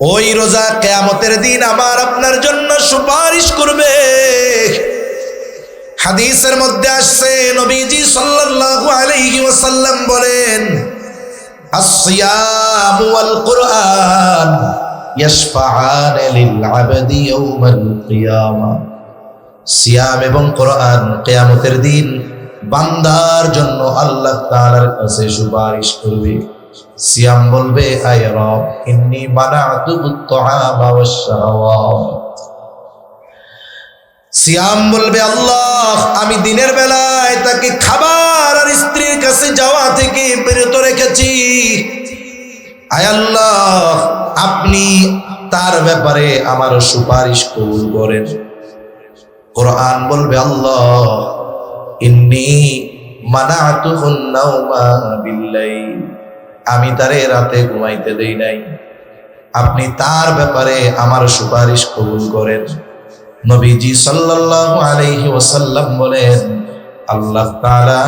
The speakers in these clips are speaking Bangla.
ওই রোজা কিয়ামতের দিন আমার আপনার জন্য সুপারিশ করবে। হাদিসের মধ্যে আসছে নবীজি সাল্লাল্লাহু আলাইহি ওয়াসাল্লাম বলেন, as-siyam wal Qur'an yashfa'an lil 'abdi yawm al-qiyamah। সিয়াম এবং কোরআন কিয়ামতের দিন বান্দার জন্য আল্লাহ তাআলার কাছে সুপারিশ করবে। সিয়াম বলবে, আয় রব ইন্নী মানা'তু আত-তা'আমা ওয়াশ-শাহওয়াত। সিয়াম বলবে, আল্লাহ আমি দিনের বেলায় তাকে খাবার আর স্ত্রীর কাছে যাওয়া থেকে বিরত রেখেছি। আয় আল্লাহ আপনি তার ব্যাপারে আমার সুপারিশ কবুল করেন। কোরআন বলবে, আল্লাহ ইন্নী মানা'তুহুন নাওমা বিল-লাইল, আমি তারে রাতে ঘুমাইতে দেই নাই, আপনি তার ব্যাপারে আমার সুপারিশ কবুল করেন। নবীজি সাল্লাল্লাহু আলাইহি ওয়াসাল্লাম বলেন, আল্লাহ তাআলা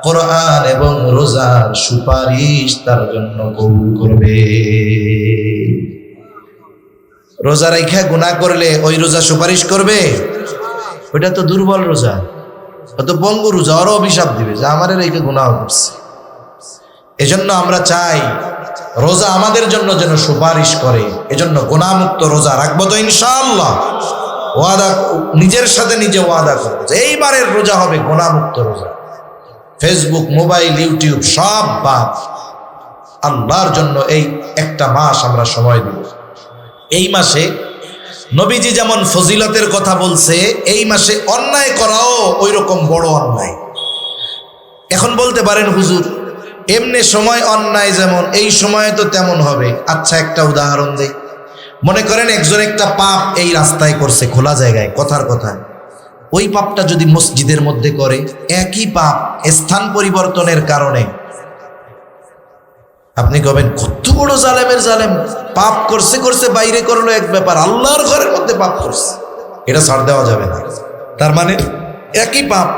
কোরআন এবং রোজার সুপারিশ তার জন্য কবুল করবে। রোজা রাইখা গুনাহ করলে ওই রোজা সুপারিশ করবে? ওইটা তো দুর্বল রোজা, ও তো পঙ্গু রোজা, ওরও অভিশাপ দিবে যে আমারে রেখে গুনাহ করছে। এজন্য আমরা চাই রোজা আমাদের জন্য যেন সুপারিশ করে। এজন্য গুনাহমুক্ত রোজা রাখবো তো ইনশাআল্লাহ। ওয়াদা, নিজের সাথে নিজে ওয়াদা করবো যে এইবারের রোজা হবে গুনাহমুক্ত রোজা। ফেসবুক, মোবাইল, ইউটিউব সব বাদ, আল্লাহর জন্য এই একটা মাস আমরা সময় দিব। এই মাসে নবীজি যেমন ফজিলতের কথা বলছে, এই মাসে অন্যায় করাও ওই রকম বড় অন্যায়। এখন বলতে পারেন হুজুর এমনি সময় অন্যায় যেমন, এই সময়ে তো তেমন হবে। আচ্ছা একটা উদাহরণ দেই। মনে করেন একজন একটা পাপ এই রাস্তায় করছে, খোলা জায়গায়, কথার কথা, ওই পাপটা যদি মসজিদের মধ্যে করে, একই পাপ স্থান পরিবর্তনের কারণে আপনি কবেন কত বড় জালেমের জালেম, পাপ করছে করছে বাইরে করলো এক ব্যাপার, আল্লাহর ঘরের মধ্যে পাপ করছে, এটা ছাড় দেওয়া যাবে না। তার মানে একই পাপ,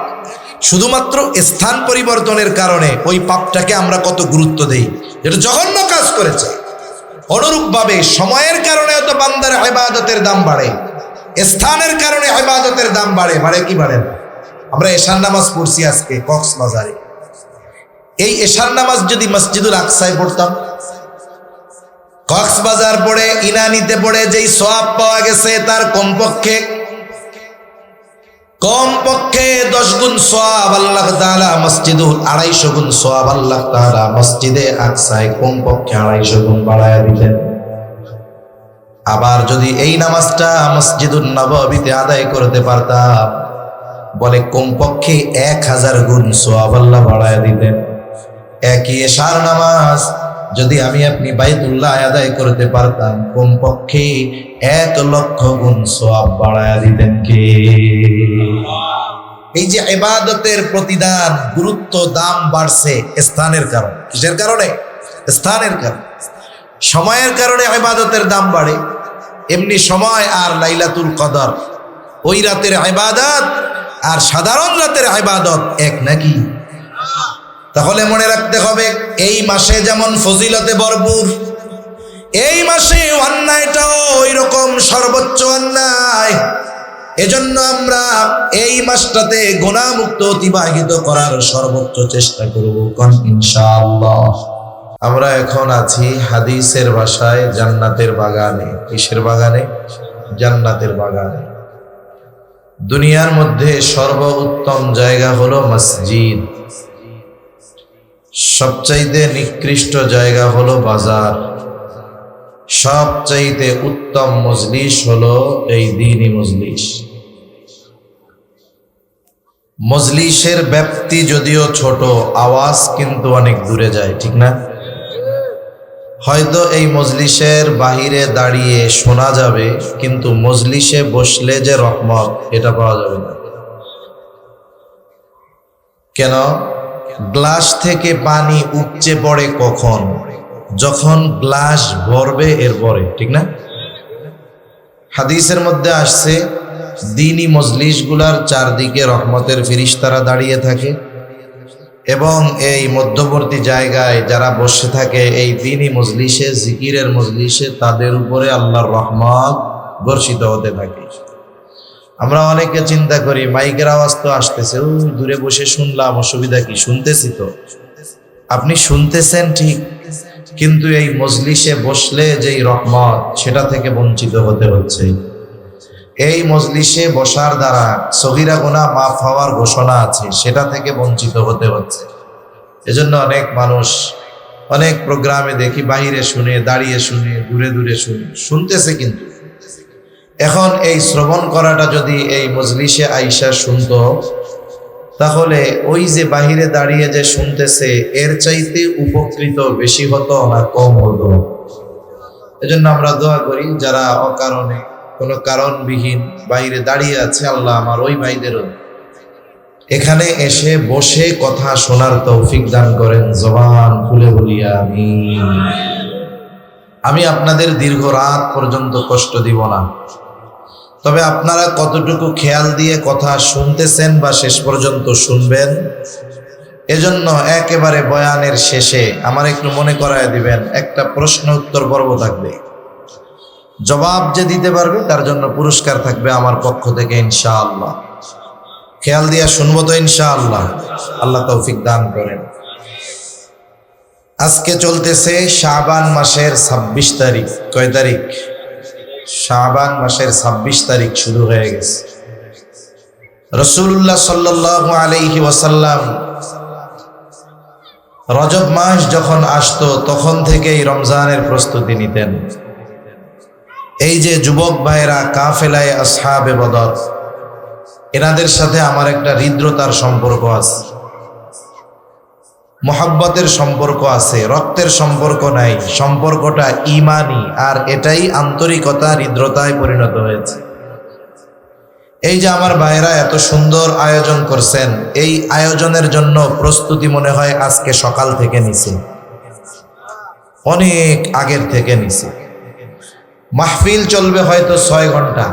শুধুমাত্র স্থান পরিবর্তনের কারণে ওই পাপটাকে আমরা কত গুরুত্ব দেই, যেটা জঘন্য কাজ করেছে। অনুরূপভাবে সময়ের কারণে তো বান্দার ইবাদতের দাম বাড়ে, স্থানের কারণে ইবাদতের দাম বাড়ে। বাড়ে কি বাড়ে না? আমরা এশার নামাজ পড়ছি আজকে কক্সবাজারে, এই এশার নামাজ যদি মসজিদুল আকসায় পড়তাম, কক্সবাজার পড়ে ইনানিতে পড়ে যেই সওয়াব পাওয়া গেছে তার কমপক্ষে 10 গুণ সওয়াব আল্লাহ তাআলা মসজিদুল 250 গুণ সওয়াব আল্লাহ তাআলা মসজিদে আকসায় কমপক্ষে 250 গুণ বাড়ায়া দিতেন। আবার যদি এই নামাজটা মসজিদুল নববীতে আদায় করতে পারতাম, বলে কমপক্ষে 1000 গুণ সওয়াব আল্লাহ বাড়ায়া দিতেন। একই এশার নামাজ যদি আমি আপনি বাইতুল্লাহ আদায় করতে পারতাম, কমপক্ষে 1,00,000 গুণ সওয়াব বাড়ায়া দিতেন কে? এই যে ইবাদতের প্রতিদান, গুরুত্ব, দাম বাড়ছে স্থানের কারণে। কিসের কারণে? স্থানের কারণে। সময়ের কারণে ইবাদতের দাম বাড়ে। এমনি সময় আর লাইলাতুল কদর, ওই রাতের ইবাদত আর সাধারণ রাতের ইবাদত এক নাকি? তাহলে মনে রাখতে হবে এই মাসে যেমন ফজিলতে ভরপুর, এই মাসে অন্যায়টাও ওই রকম সর্বোচ্চ অন্যায়। এজন্য আমরা এই মাসটাতে গুনাহমুক্ত অতিবাহিত করার সর্বোচ্চ চেষ্টা করব ইনশাআল্লাহ। আমরা এখন আছি হাদিসের ভাষায় জান্নাতের বাগানে। কিসের বাগানে? জান্নাতের বাগানে। দুনিয়ার মধ্যে সর্বোত্তম জায়গা হলো মসজিদ, সবচাইতে নিকৃষ্ট জায়গা হলো বাজার, সবচাইতে উত্তম মজলিস হলো এই দ্বীনি মজলিস। মজলিসের ব্যাপ্তি যদিও ছোট, আওয়াজ কিন্তু অনেক দূরে যায়, ঠিক না? হয়তো এই মজলিসের বাহিরে দাঁড়িয়ে শোনা যাবে, কিন্তু মজলিসে বসলে যে রহমত, এটা পাওয়া যাবে না। কেন? গ্লাস থেকে পানি উপচে পড়ে কখন? যখন গ্লাস ভরবে এরপরে, ঠিক না? হাদিসের মধ্যে আসছে দ্বীনি মজলিসগুলার চারদিকে রহমতের ফেরেশতারা দাঁড়িয়ে থাকে। এবং এই মধ্যবর্তী জায়গায় যারা বসে থাকে এই দিনই মজলিসে, জিকিরের মজলিসে, তাদের উপরে আল্লাহর রহমত বর্ষিত হতে থাকে। আমরা অনেকে চিন্তা করি মাইকের আওয়াজ তো আসতেছে, ওই দূরে বসে শুনলাম, অসুবিধা কি? শুনতেছি তো। আপনি শুনতেছেন ঠিক, কিন্তু এই মজলিসে বসলে যেই রহমত, সেটা থেকে বঞ্চিত হতে হচ্ছে। এই মজলিসে বসার দ্বারা সগীরা গুনাহ মাফ হওয়ার ঘোষণা আছে, সেটা থেকে বঞ্চিত হতে হচ্ছে। এজন্য অনেক মানুষ অনেক প্রোগ্রামে দেখি বাহিরে শুনে, দাঁড়িয়ে শুনে, দূরে দূরে শুনতেছে, কিন্তু এখন এই শ্রবণ করাটা যদি এই মজলিসে আইসা শুনতো, তাহলে ওই যে বাহিরে দাঁড়িয়ে যে শুনতেছে এর চাইতে উপকৃত বেশি হতো না কম হতো? এজন্য আমরা দোয়া করি যারা অকারণে কোনো কারণবিহীন বাইরে দাঁড়িয়ে আছে, আল্লাহ আমার ওই ভাইদেরও এখানে এসে বসে কথা শোনার তৌফিক দান করেন। জবান খুলে বলি আমিন। আমি আপনাদের দীর্ঘ রাত পর্যন্ত কষ্ট দিব না, তবে আপনারা কতটুকু খেয়াল দিয়ে কথা শুনতেছেন বা শেষ পর্যন্ত শুনবেন, এজন্য একেবারে বয়ানের শেষে আমার একটু মনে করায় দিবেন, একটা প্রশ্ন উত্তর পর্ব থাকবে। জবাব যে দিতে পারবে তার জন্য পুরস্কার থাকবে আমার পক্ষ থেকে ইনশাআল্লাহ। খেয়াল দিয়া শুনবো তো ইনশাআল্লাহ। আল্লাহ তৌফিক দান করেন। আজকে চলতেছে শাবান মাসের 26 তারিখ। কয় তারিখ? শাবান মাসের 26 তারিখ শুরু হয়ে গেছে। রাসূলুল্লাহ সাল্লাল্লাহু আলাইহি ওয়াসাল্লাম রজব মাস যখন আসতো তখন থেকেই রমজানের প্রস্তুতি নিতেন। এই যে যুবক ভাইরা কাফেলায়ে আসহাবে বদর, এনাদের সাথে আমার একটা হৃদ্রতার সম্পর্ক আছে, মোহাব্বতের সম্পর্ক আছে, রক্তের সম্পর্ক নাই। সম্পর্কটা ঈমানি, আর এটাই আন্তরিকতা, হৃদ্রতায় পরিণত হয়েছে। এই যে আমার ভাইরা এত সুন্দর আয়োজন করছেন, এই আয়োজনের জন্য প্রস্তুতি মনে হয় আজকে সকাল থেকে নিছে, অনেক আগের থেকে নিছে। মাহফিল চলবে হয়তো 6 ঘন্টা,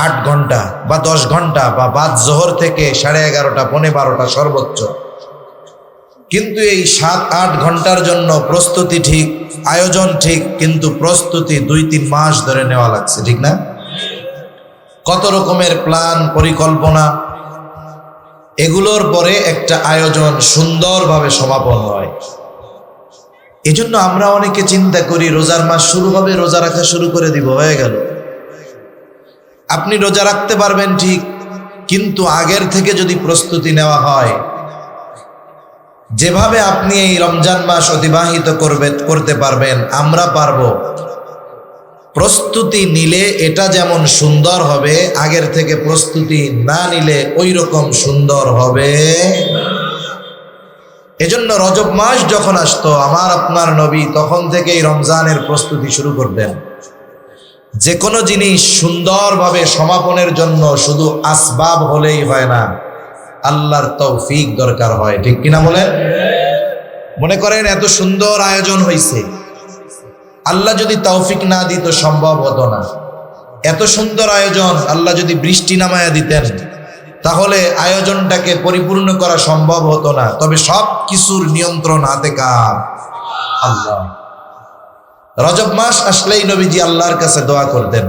8 ঘন্টা বা 10 ঘন্টা, বা বাদ জোহর থেকে 11:30, 12:30 সর্বোচ্চ। কিন্তু এই 7-8 ঘন্টার জন্য প্রস্তুতি ঠিক, আয়োজন ঠিক, কিন্তু প্রস্তুতি 2-3 মাস ধরে নেওয়া লাগছে, ঠিক না? কত রকমের প্ল্যান, পরিকল্পনা, এগুলোর পরে একটা আয়োজন সুন্দরভাবে সমাপন হয়। এজন্য আমরা অনেকে চিন্তা করি রোজার মাস শুরু হবে, রোজা রাখা শুরু করে দিব, হয়ে গেল। আপনি রোজা রাখতে পারবেন ঠিক, কিন্তু আগের থেকে যদি প্রস্তুতি নেওয়া হয়, যেভাবে আপনি এই রমজান মাস অতিবাহিত করতে পারবেন, আমরা পারবো। প্রস্তুতি নিলে এটা যেমন সুন্দর হবে, আগের থেকে প্রস্তুতি না নিলে ওই রকম সুন্দর হবে। এজন্য রজব মাস যখন আসতো আমার আপনার নবী তখন থেকেই রমজানের প্রস্তুতি শুরু করতেন। যে কোনো জিনিস সুন্দরভাবে সমাপনের জন্য শুধু আসবাব হলেই হয় না, আল্লাহর তৌফিক দরকার হয়, ঠিক কিনা বলেন? মনে করেন এত সুন্দর আয়োজন হয়েছে, আল্লাহ যদি তৌফিক না দিত সম্ভব হতো না। এত সুন্দর আয়োজন, আল্লাহ যদি বৃষ্টি নামায়া দিতেন তাহলে আয়োজনটাকে পরিপূর্ণ করা সম্ভব হতো না। তবে সব কিছুর নিয়ন্ত্রণ হাতে কার? আল্লাহ। রজব মাস আসলেই নবীজি আল্লাহর কাছে দোয়া করতেন,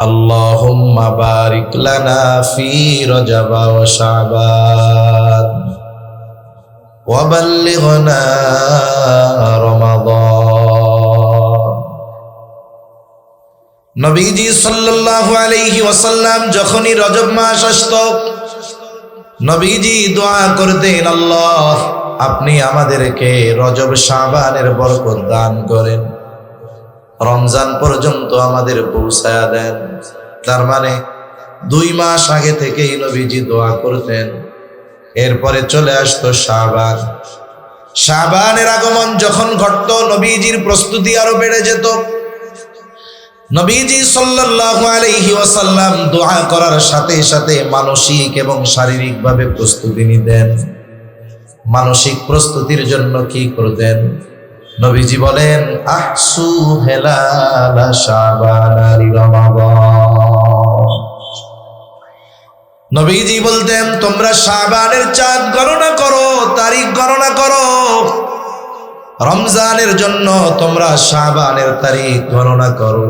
আল্লাহুম্মা বারিক লানা ফি রজব ওয়া শাবান ওয়া বাল্লিগনা রমাদান। নবীজি সাল্লাল্লাহু আলাইহি ওয়াসাল্লাম যখনই রজব মাস আসতো, নবীজি দোয়া করতেন, আল্লাহ আপনি আমাদেরকে রজব শাবানের বরকত দান করেন, রমজান পর্যন্ত আমাদের পৌঁছায়া দেন। তার মানে 2 মাস আগে থেকেই নবীজি দোয়া করতেন। এরপরে চলে আসতো শাবান। শাবানের আগমন যখন ঘটত, নবীজির প্রস্তুতি আরো বেড়ে যেত। নবীজি সাল্লাল্লাহু আলাইহি ওয়াসাল্লাম দোয়া করার সাথে সাথে মানসিক এবং শারীরিকভাবে প্রস্তুতি নিতেন। মানসিক প্রস্তুতির জন্য কি করতেন? নবীজি বলেন, আহসু হেলালা শাবান রমাদান। নবীজি বলতেন তোমরা শাবানের চাঁদ গণনা করো, তারিখ গণনা করো। রমজানের জন্য তোমরা শাবানের তারিখ গণনা করো।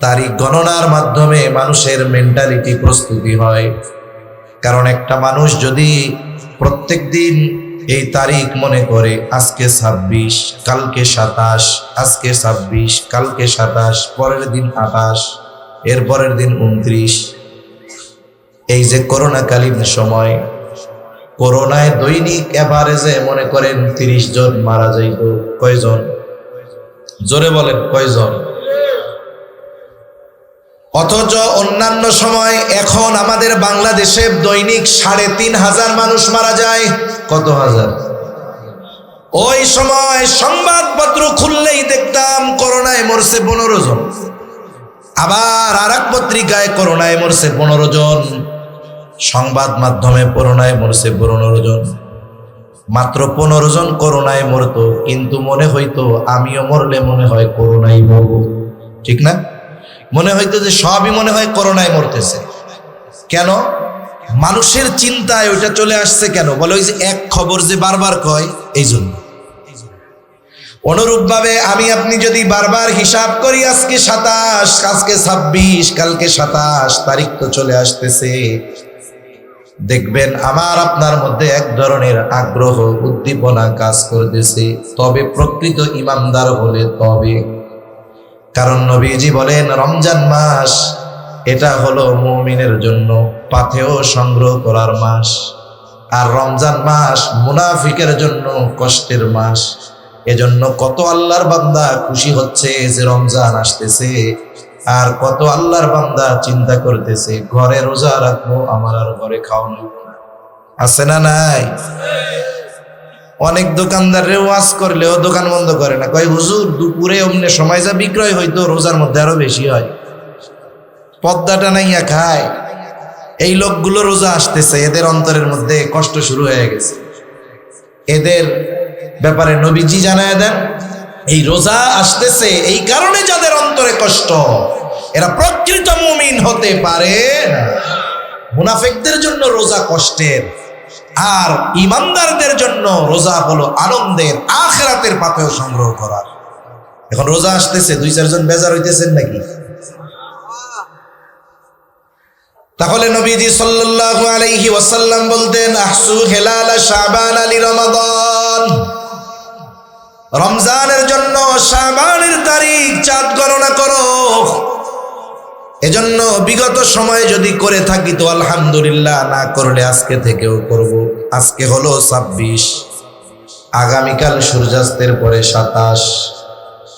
তারিখ গণনার মাধ্যমে মানুষের মেন্টালিটি প্রস্তুতি হয়। কারণ একটা মানুষ যদি প্রত্যেক দিন এই তারিখ মনে করে আজকে 26, কালকে 27, আজকে 26, কালকে 27, পরের দিন 28, এর পরের দিন 29, এই যে করোনাকালীন সময়, করোনায় দৈনিক এভারেজে মনে করেন 30 জন মারা যাইত। কয়জন? জোরে বলেন কয়জন? অথচ অন্যান্য সময় এখন আমাদের বাংলাদেশে দৈনিক 3,500 মানুষ মারা যায়। কত হাজার? ওই সময় সংবাদপত্র খুললেই দেখতাম করোনায় মরছে 15 জন। আবার আরেক পত্রিকায় করোনায় মরছে 15 জন, সংবাদ মাধ্যমে করোনায় মরছে 15 জন। মাত্র 15 জন করোনায় মরতো, কিন্তু মনে হইতো আমিও মরলে মনে হয় করোনায় মরব, ঠিক না? মনে হইতো যে সবই মনে হয় করোনায় মরতেছে। কেন? মানুষের চিন্তায় ওইটা চলে আসছে। কেন বলে? ওই যে এক খবর যে বারবার কয়, এই জন্য। অনুরূপ ভাবে আমি আপনি যদি বারবার হিসাব করি, আজকে 27, আজকে 26, কালকে 27, তারিখ তো চলে আসতেছে, দেখবেন আমার আপনার মধ্যে এক ধরনের আগ্রহ, উদ্দীপনা কাজ করতেছে। তবে প্রকৃত ইমানদার হলে তবে। কারণ নবীজি বলেন রমজান মাস এটা হলো মুমিনের জন্য পাথেয় সংগ্রহ করার মাস, আর রমজান মাস মুনাফিকের জন্য কষ্টের মাস। এজন্য কত আল্লাহর বান্দা খুশি হচ্ছে যে রমজান আসতেছে, আর কত আল্লাহর বান্দা চিন্তা করতেছে ঘরে রোজা রাখবো, আমার আর ঘরে খাওয়ানো আছে না নাই? অনেক দোকানদারের ওয়াজ করলেও দোকান বন্ধ করে না, কয় হুজুর দুপুরে অমনে সময় যা বিক্রয় হইতো রোজার মধ্যে আরো বেশি হয়, পদ্মাটা নাইয়া খায়। এই লোকগুলো রোজা আসতেছে, এদের অন্তরের মধ্যে কষ্ট শুরু হয়ে গেছে। এদের ব্যাপারে নবীজি জানায় দেন এই রোজা আসতেছে, এই কারণে যাদের অন্তরে কষ্ট এরা প্রকৃত মুমিন হতে পারে না। মুনাফিকদের জন্য রোজা কষ্টের, আর ইমানদারদের জন্য রোজা হলো আনন্দের, আখিরাতের পাথেয় সংগ্রহ করার। এখন রোজা আসতেছে, 2-4 জন বেজার হইতেছেন নাকি? তাহলে নবীজি সাল্লাল্লাহু আলাইহি ওয়াসাল্লাম বলতেন আহসু হিলাল শাবান আলি রমাদান, রমজানের জন্য শাবানের তারিখ চাঁদ গণনা করো। এজন্য বিগত সময়ে যদি করে থাকি তো আলহামদুলিল্লাহ, না করলে আজকে থেকেও করব। আজকে হলো 26, আগামীকাল সূর্যাস্তের পরে 27,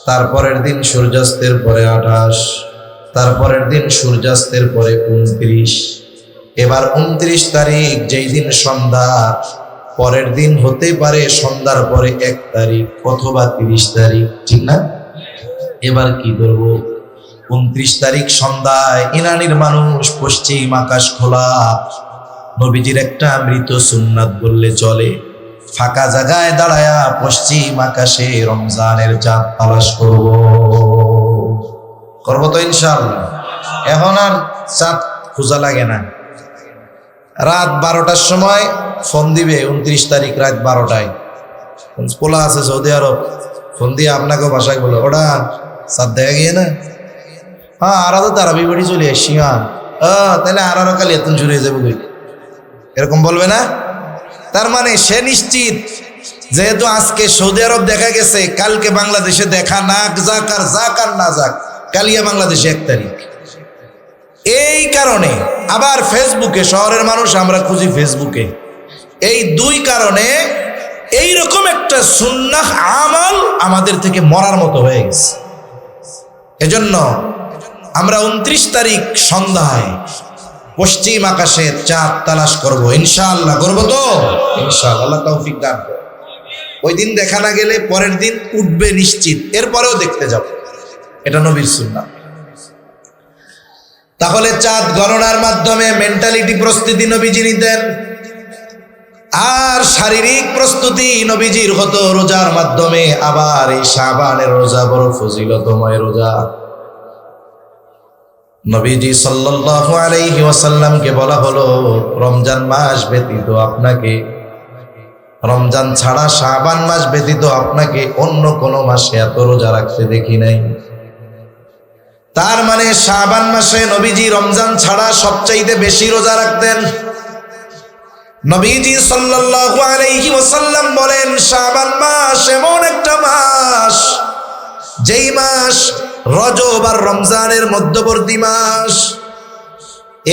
তারপরের দিন সূর্যাস্তের পরে 28, তারপরের দিন সূর্যাস্তের পরে 29, এবার 29 তারিখ, যেই দিন সন্ধ্যা, পরের দিন হতে পারে সন্ধ্যার পরে 1 তারিখ অথবা 30 তারিখ, ঠিক না? এবার কি করব? 29 তারিখ সন্ধ্যায় ইরানির মানুষ পশ্চিম আকাশ খোলা, নবীজির একটা মৃত সুন্নাত বললে চলে, ফাঁকা জায়গায় দাঁড়ায়া পশ্চিম আকাশে রমজানের চাঁদ তালাশ করব তো ইনশাআল্লাহ। এখন আর চাঁদ খোঁজা লাগে না। রাত 12টার সময় ফোন দিবে, 29 তারিখ রাত 12টায়। পোলা আছে সৌদি আরব, ফোন দিয়ে আপনাকে ভাষায় বলো ওটা চাঁদ দেখা গিয়ে না, হ্যাঁ আর তো তারা বিবাড়ি চলে আসছি, হ্যাঁ তাহলে আরো কালি এত শুরু হয়ে যাবে, এরকম বলবে না? তার মানে সে নিশ্চিত যেহেতু আজকে সৌদি আরব দেখা গেছে, কালকে বাংলাদেশে দেখা না যাক আর যাক আর না যাক, কালিয়া বাংলাদেশে 1 তারিখ। এই কারণে আবার ফেসবুকে, শহরের মানুষ আমরা খুঁজি ফেসবুকে, এই 2 কারণে এইরকম একটা সুন্নাহ আমল আমাদের থেকে মরার মতো হয়ে গেছে। এজন্য আমরা 29 তারিখ সন্ধ্যায় পশ্চিম আকাশের চাঁদ তালাশ করব ইনশাআল্লাহ। করবো তো ইনশাআল্লাহ, আল্লাহ তৌফিক দান করুন। ওই দিন দেখা না গেলে পরের দিন উঠবে নিশ্চিত, এরপরেও দেখতে যাব, এটা নবীর সুন্নাহ। তাহলে চাঁদ গণনার মাধ্যমে মেন্টালিটি প্রস্তুতি নবীজি নিতেন, আর শারীরিক প্রস্তুতি নবীজির হতো রোজার মাধ্যমে। আবার এই শাবানের রোজা বড় ফজিলতময় রোজা। নবীজি সাল্লাল্লাহু আলাইহি ওয়াসাল্লামকে বলা হলো, রমজান মাস ব্যতীত আপনাকে, রমজান ছাড়া শাবান মাস ব্যতীত আপনাকে অন্য কোনো মাসে এত রোজা রাখতে দেখি নাই। তার মানে শাবান মাসে নবীজি রমজান ছাড়া সবচাইতে বেশি রোজা রাখতেন। নবীজি সাল্লাল্লাহু আলাইহি ওয়াসাল্লাম বলেন, শাবান মাস এমন একটা মাস, যেই মাস রজব আর রমজানের মধ্যবর্তী মাস।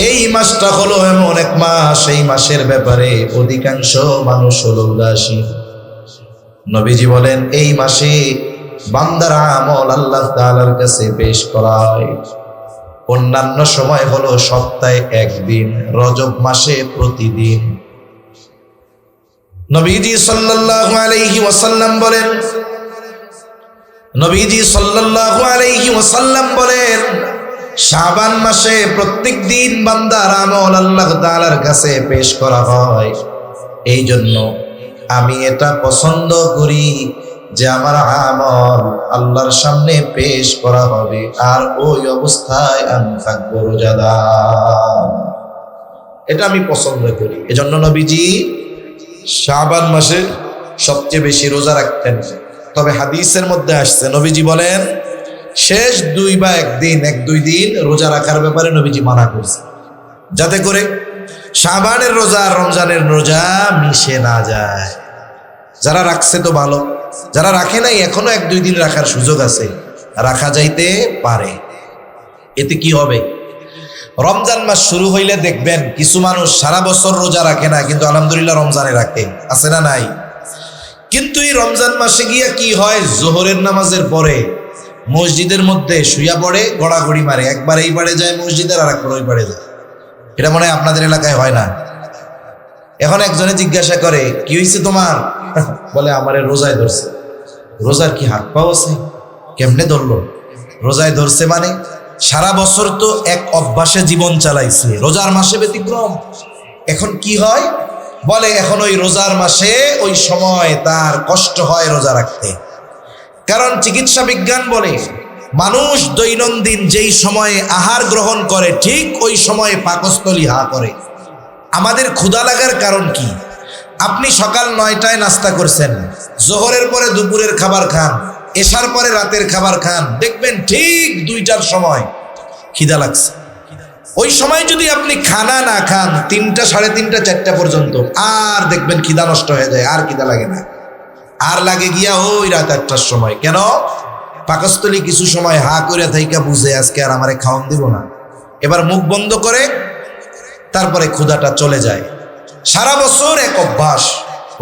এই মাসটা হলো এমন এক মাস, এই মাসের ব্যাপারে অধিকাংশ মানুষ হলো উদাসীন। নবীজি বলেন, এই মাসে বান্দার আমল আল্লাহ তাআলার কাছে পেশ করা হয়। অন্যান্য সময় হলো সপ্তাহে একদিন, রজব মাসে প্রতিদিন। নবীজি সাল্লাল্লাহু আলাইহি ওয়াসাল্লাম বলেন, নবীজি সাল্লাল্লাহু আলাইহি ওয়াসাল্লাম বলেন, শাবান মাসে প্রত্যেক দিন বান্দার আমল আল্লাহ তাআলার কাছে পেশ করা হয়। এই জন্য আমি এটা পছন্দ করি যে আমার আমল আল্লাহর সামনে পেশ করা হবে, আর ওই অবস্থায় আমি থাকবো রোজাদার। এটা আমি পছন্দ করি। এজন্য নবীজি শাবান মাসে সবচেয়ে বেশি রোজা রাখতেন। তবে হাদিসের মধ্যে আসছে, নবীজি বলেন শেষ 2 বা 1 দিন, 1-2 দিন রোজা রাখার ব্যাপারে নবীজি মানা করছে, যাতে করে শাবানের রোজা আর রমজানের রোজা মিশে না যায়। যারা রাখছে তো ভালো, যারা রাখে নাই এখনো 1-2 দিন রাখার সুযোগ আছে, রাখা যাইতে পারে। এতে কি হবে? রমজান মাস শুরু হইলে দেখবেন কিছু মানুষ সারা বছর রোজা রাখে না, কিন্তু আলহামদুলিল্লাহ রমজানে রাখে, আছে না নাই? কিন্তু এই রমজান মাসে গিয়া কি হয়, জোহরের নামাজের পরে মসজিদের মধ্যে শুইয়া পড়ে, গড়াগড়ি মারে, একবার এই পাড়ে যায় মসজিদের, আর একবার ওই পাড়ে যায়। এটা মনে হয় আপনাদের এলাকায় হয় না? এখন একজনে জিজ্ঞাসা করে, কি হয়েছে তোমার? বলে আমারে রোজায় ধরছে। রোজার কি হাত পাও আছে? কেমনে ধরলো? রোজায় ধরছে মানে সারা বছর তো এক অভ্যাসে জীবন চালাইছে, রোজার মাসে ব্যতিক্রম। এখন কি হয়, বলে এখন ওই রোজার মাসে ওই সময় তার কষ্ট হয় রোজা রাখতে। কারণ চিকিৎসা বিজ্ঞান বলে, মানুষ দৈনন্দিন যেই সময়ে আহার গ্রহণ করে ঠিক ওই সময়ে পাকস্থলী হা করে। আমাদের ক্ষুধা লাগার কারণ কি? আপনি সকাল 9টায় নাস্তা করছেন, জোহরের পরে দুপুরের খাবার খান, এশার পরে রাতের খাবার খান, দেখবেন ঠিক 2টার সময় খিদা লাগছে। ওই সময় যদি আপনি খানা না খান 3টা, 3:30, 4টা পর্যন্ত, আর দেখবেন খিদা নষ্ট হয়ে যায়, আর খিদা লাগে না, আর লাগে গিয়া ওই রাত 8টার সময়। কেন? পাকস্থলী কিছু সময় হা করে থাইকা বুঝে আজকে আর আমারে খাওয়ান দিব না, এবার মুখ বন্ধ করে তারপরে ক্ষুধাটা চলে যায়। সারা বছর এক অভ্যাস।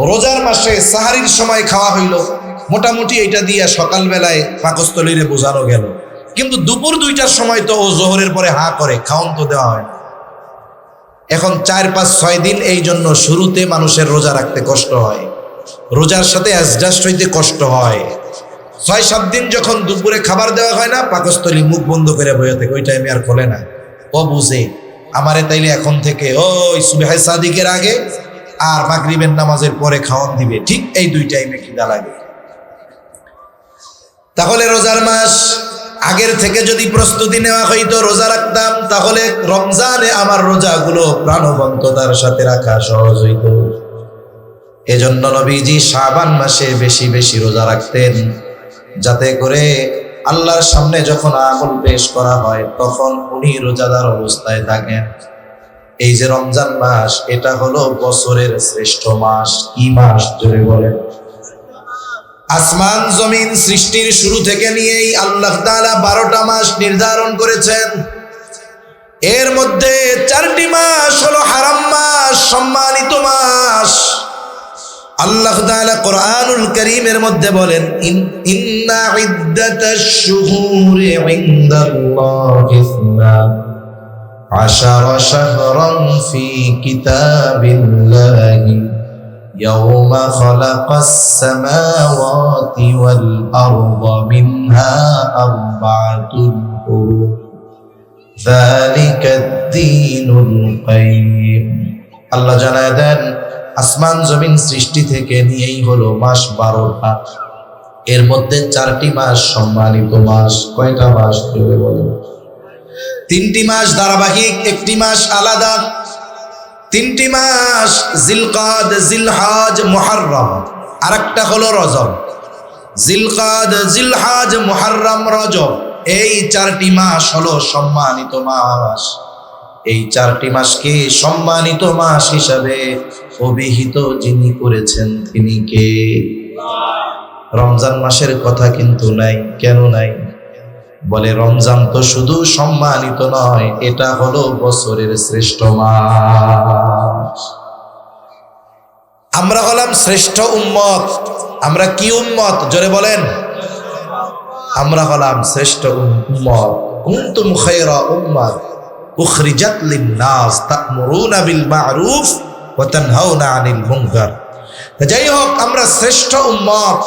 রোজার মাসে সাহারির সময় খাওয়া হইল, মোটামুটি এটা দিয়া সকালবেলায় পাকস্থলীরে বোঝানো গেল, কিন্তু দুপুর 2টার সময় তো ও জোহরের পরে হা করে, খাওন তো দেওয়া হয় না। এখন 4, 5, 6 দিন এই জন্য শুরুতে মানুষের রোজা রাখতে কষ্ট হয়, রোজার সাথে অ্যাডজাস্ট হইতে কষ্ট হয়। 6-7 দিন যখন দুপুরে খাবার দেওয়া হয় না, পাকস্থলী মুখ বন্ধ করে বয়ে থাকে, ওই টাইমে আর খোলে না। ও বুঝে আমারে তাইলে এখন থেকে ওই সুবহে সাদিকের আগে আর মাগরিবের নামাজের পরে খাওয়ান দিবে, ঠিক এই 2 টাইমে খিদা লাগে। তাহলে রোজার মাস আগের থেকে যদি প্রস্তুতি নেওয়া হইতো, রোজা রাখতাম, তাহলে রমজানে আমার রোজাগুলো প্রাণবন্ততার সাথে রাখা সহজ হইত। এজন্য নবীজি শাবান মাসে বেশি বেশি রোজা রাখতেন, যাতে করে আল্লাহর সামনে যখন আমল পেশ করা হয় তখন উনি রোজাদার অবস্থায় থাকেন। এই যে রমজান মাস, এটা হলো বছরের শ্রেষ্ঠ মাস। কি মাস জোরে বলেন? আসমান জমিন সৃষ্টির শুরু থেকে নিয়েই আল্লাহ তাআলা 12টা মাস নির্ধারণ করেছেন। এর মধ্যে 4টি মাস হলো হারাম মাস, সম্মানিত মাস। আল্লাহ তাআলা কোরআনুল কারীমের মধ্যে বলেন, ইন্না ইদ্দাতাশ শুহুরি ইনদাল্লাহি 12 শাহরান ফি কিতাবিল্লাহি ইয়াওমা খালাকাস সামাওয়াতি ওয়াল আরদা মিনহা আরবাতুন হুরুম যালিকাদ দীনুল কাইয়্যিম। আল্লাহ জানায় দেন, আসমান জমিন সৃষ্টি থেকে নিয়েই হলো মাস 12টা। এর মধ্যে 4টি মাস সম্মানিত মাস। কয়টা মাস? বলেন। তিনটি মাস ধারাবাহিক, একটি মাস আলাদা। তিনটি মাস জিলকাদ, জিলহাজ, মুহররম, আর একটা হলো রজব। জিলকাদ, জিলহাজ, মুহররম, রজব, এই চারটি মাস হলো সম্মানিত মাস। এই চারটি মাসকে সম্মানিত মাস হিসাবে অভিহিত যিনি করেছেন তিনি কে? রমজান মাসের কথা কিন্তু নাই। কেন নাই? বলে রমজান তো শুধু সম্মানিত নয়, এটা হলো বছরের শ্রেষ্ঠ মাস। আমরা হলাম শ্রেষ্ঠ উম্মত। আমরা কি উম্মত? জোরে বলেন। আমরা হলাম শ্রেষ্ঠ উম্মত। কুনতুম খায়রা উম্মাত উখরিজাত লিন-নাস তা'মুরুনা বিল মা'রুফ ওয়া তানহাউনা আনিল মুনকার। যাই হোক, আমরা শ্রেষ্ঠ উম্মত।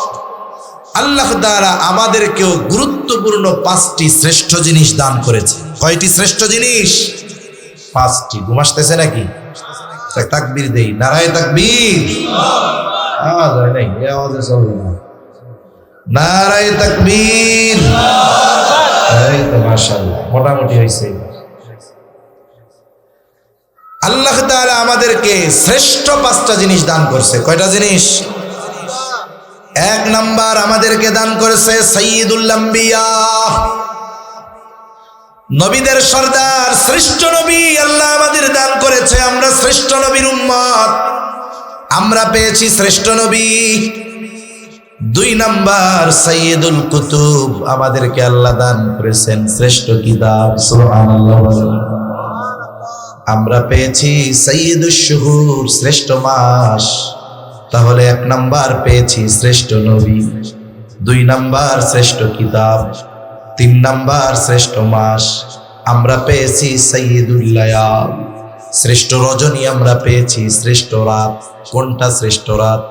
আল্লাহ তাআলা আমাদেরকেও গুরুত্বপূর্ণ 5টি শ্রেষ্ঠ জিনিস দান করেছে। কয়টি শ্রেষ্ঠ জিনিস? 5টি। ঘুম আসতেছে নাকি? তাকবীর দেই, নারায়ে তাকবীর। আওয়াজ হয় নাই, এই আওয়াজে চলবে না। নারায়ে তাকবীর। এই তো মাশাআল্লাহ, মোটামুটি হইছে। আল্লাহ তাআলা আমাদেরকে শ্রেষ্ঠ 5টা জিনিস দান করছে। কয়টা জিনিস? 1 নাম্বার আমাদেরকে দান করেছে সাইয়্যিদুল আম্বিয়া, নবীদের সর্দার, শ্রেষ্ঠ নবী আল্লাহ আমাদের দান করেছে। আমরা শ্রেষ্ঠ নবীর উম্মত, আমরা পেয়েছি শ্রেষ্ঠ নবী। 2 নাম্বার সাইয়্যিদুল কুতুব, আমাদেরকে আল্লাহ দান করেছেন শ্রেষ্ঠ কিতাব। সুবহানাল্লাহ। আমরা পেয়েছি সাইয়্যিদুশ শুহুর, শ্রেষ্ঠ মাস। তাহলে 1 নাম্বার পেয়েছি শ্রেষ্ঠ নবী, 2 নাম্বার শ্রেষ্ঠ কিতাব, 3 নাম্বার শ্রেষ্ঠ মাস। আমরা পেয়েছি সাইয়্যিদুল লায়াল, শ্রেষ্ঠ রজনী। আমরা পেয়েছি শ্রেষ্ঠ রাত। কোনটা শ্রেষ্ঠ রাত?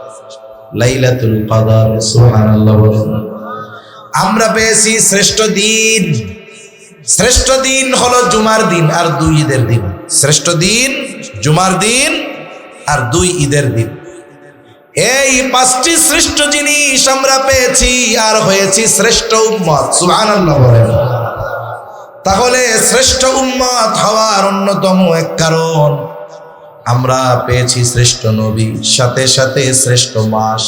লাইলাতুল কদর। সুবহানাল্লাহ। আমরা পেয়েছি শ্রেষ্ঠ দিন। শ্রেষ্ঠ দিন হলো জুমার দিন আর 2 ঈদের দিন। শ্রেষ্ঠ দিন জুমার দিন আর 2 ঈদের দিন। এই 5টি শ্রেষ্ঠ জিনিস আমরা পেয়েছি আর হয়েছি শ্রেষ্ঠ উম্মত। সুবহানাল্লাহ বলেন। তাহলে শ্রেষ্ঠ উম্মত হওয়ার অন্যতম এক কারণ আমরা পেয়েছি শ্রেষ্ঠ নবী, সাথে সাথে শ্রেষ্ঠ মাস।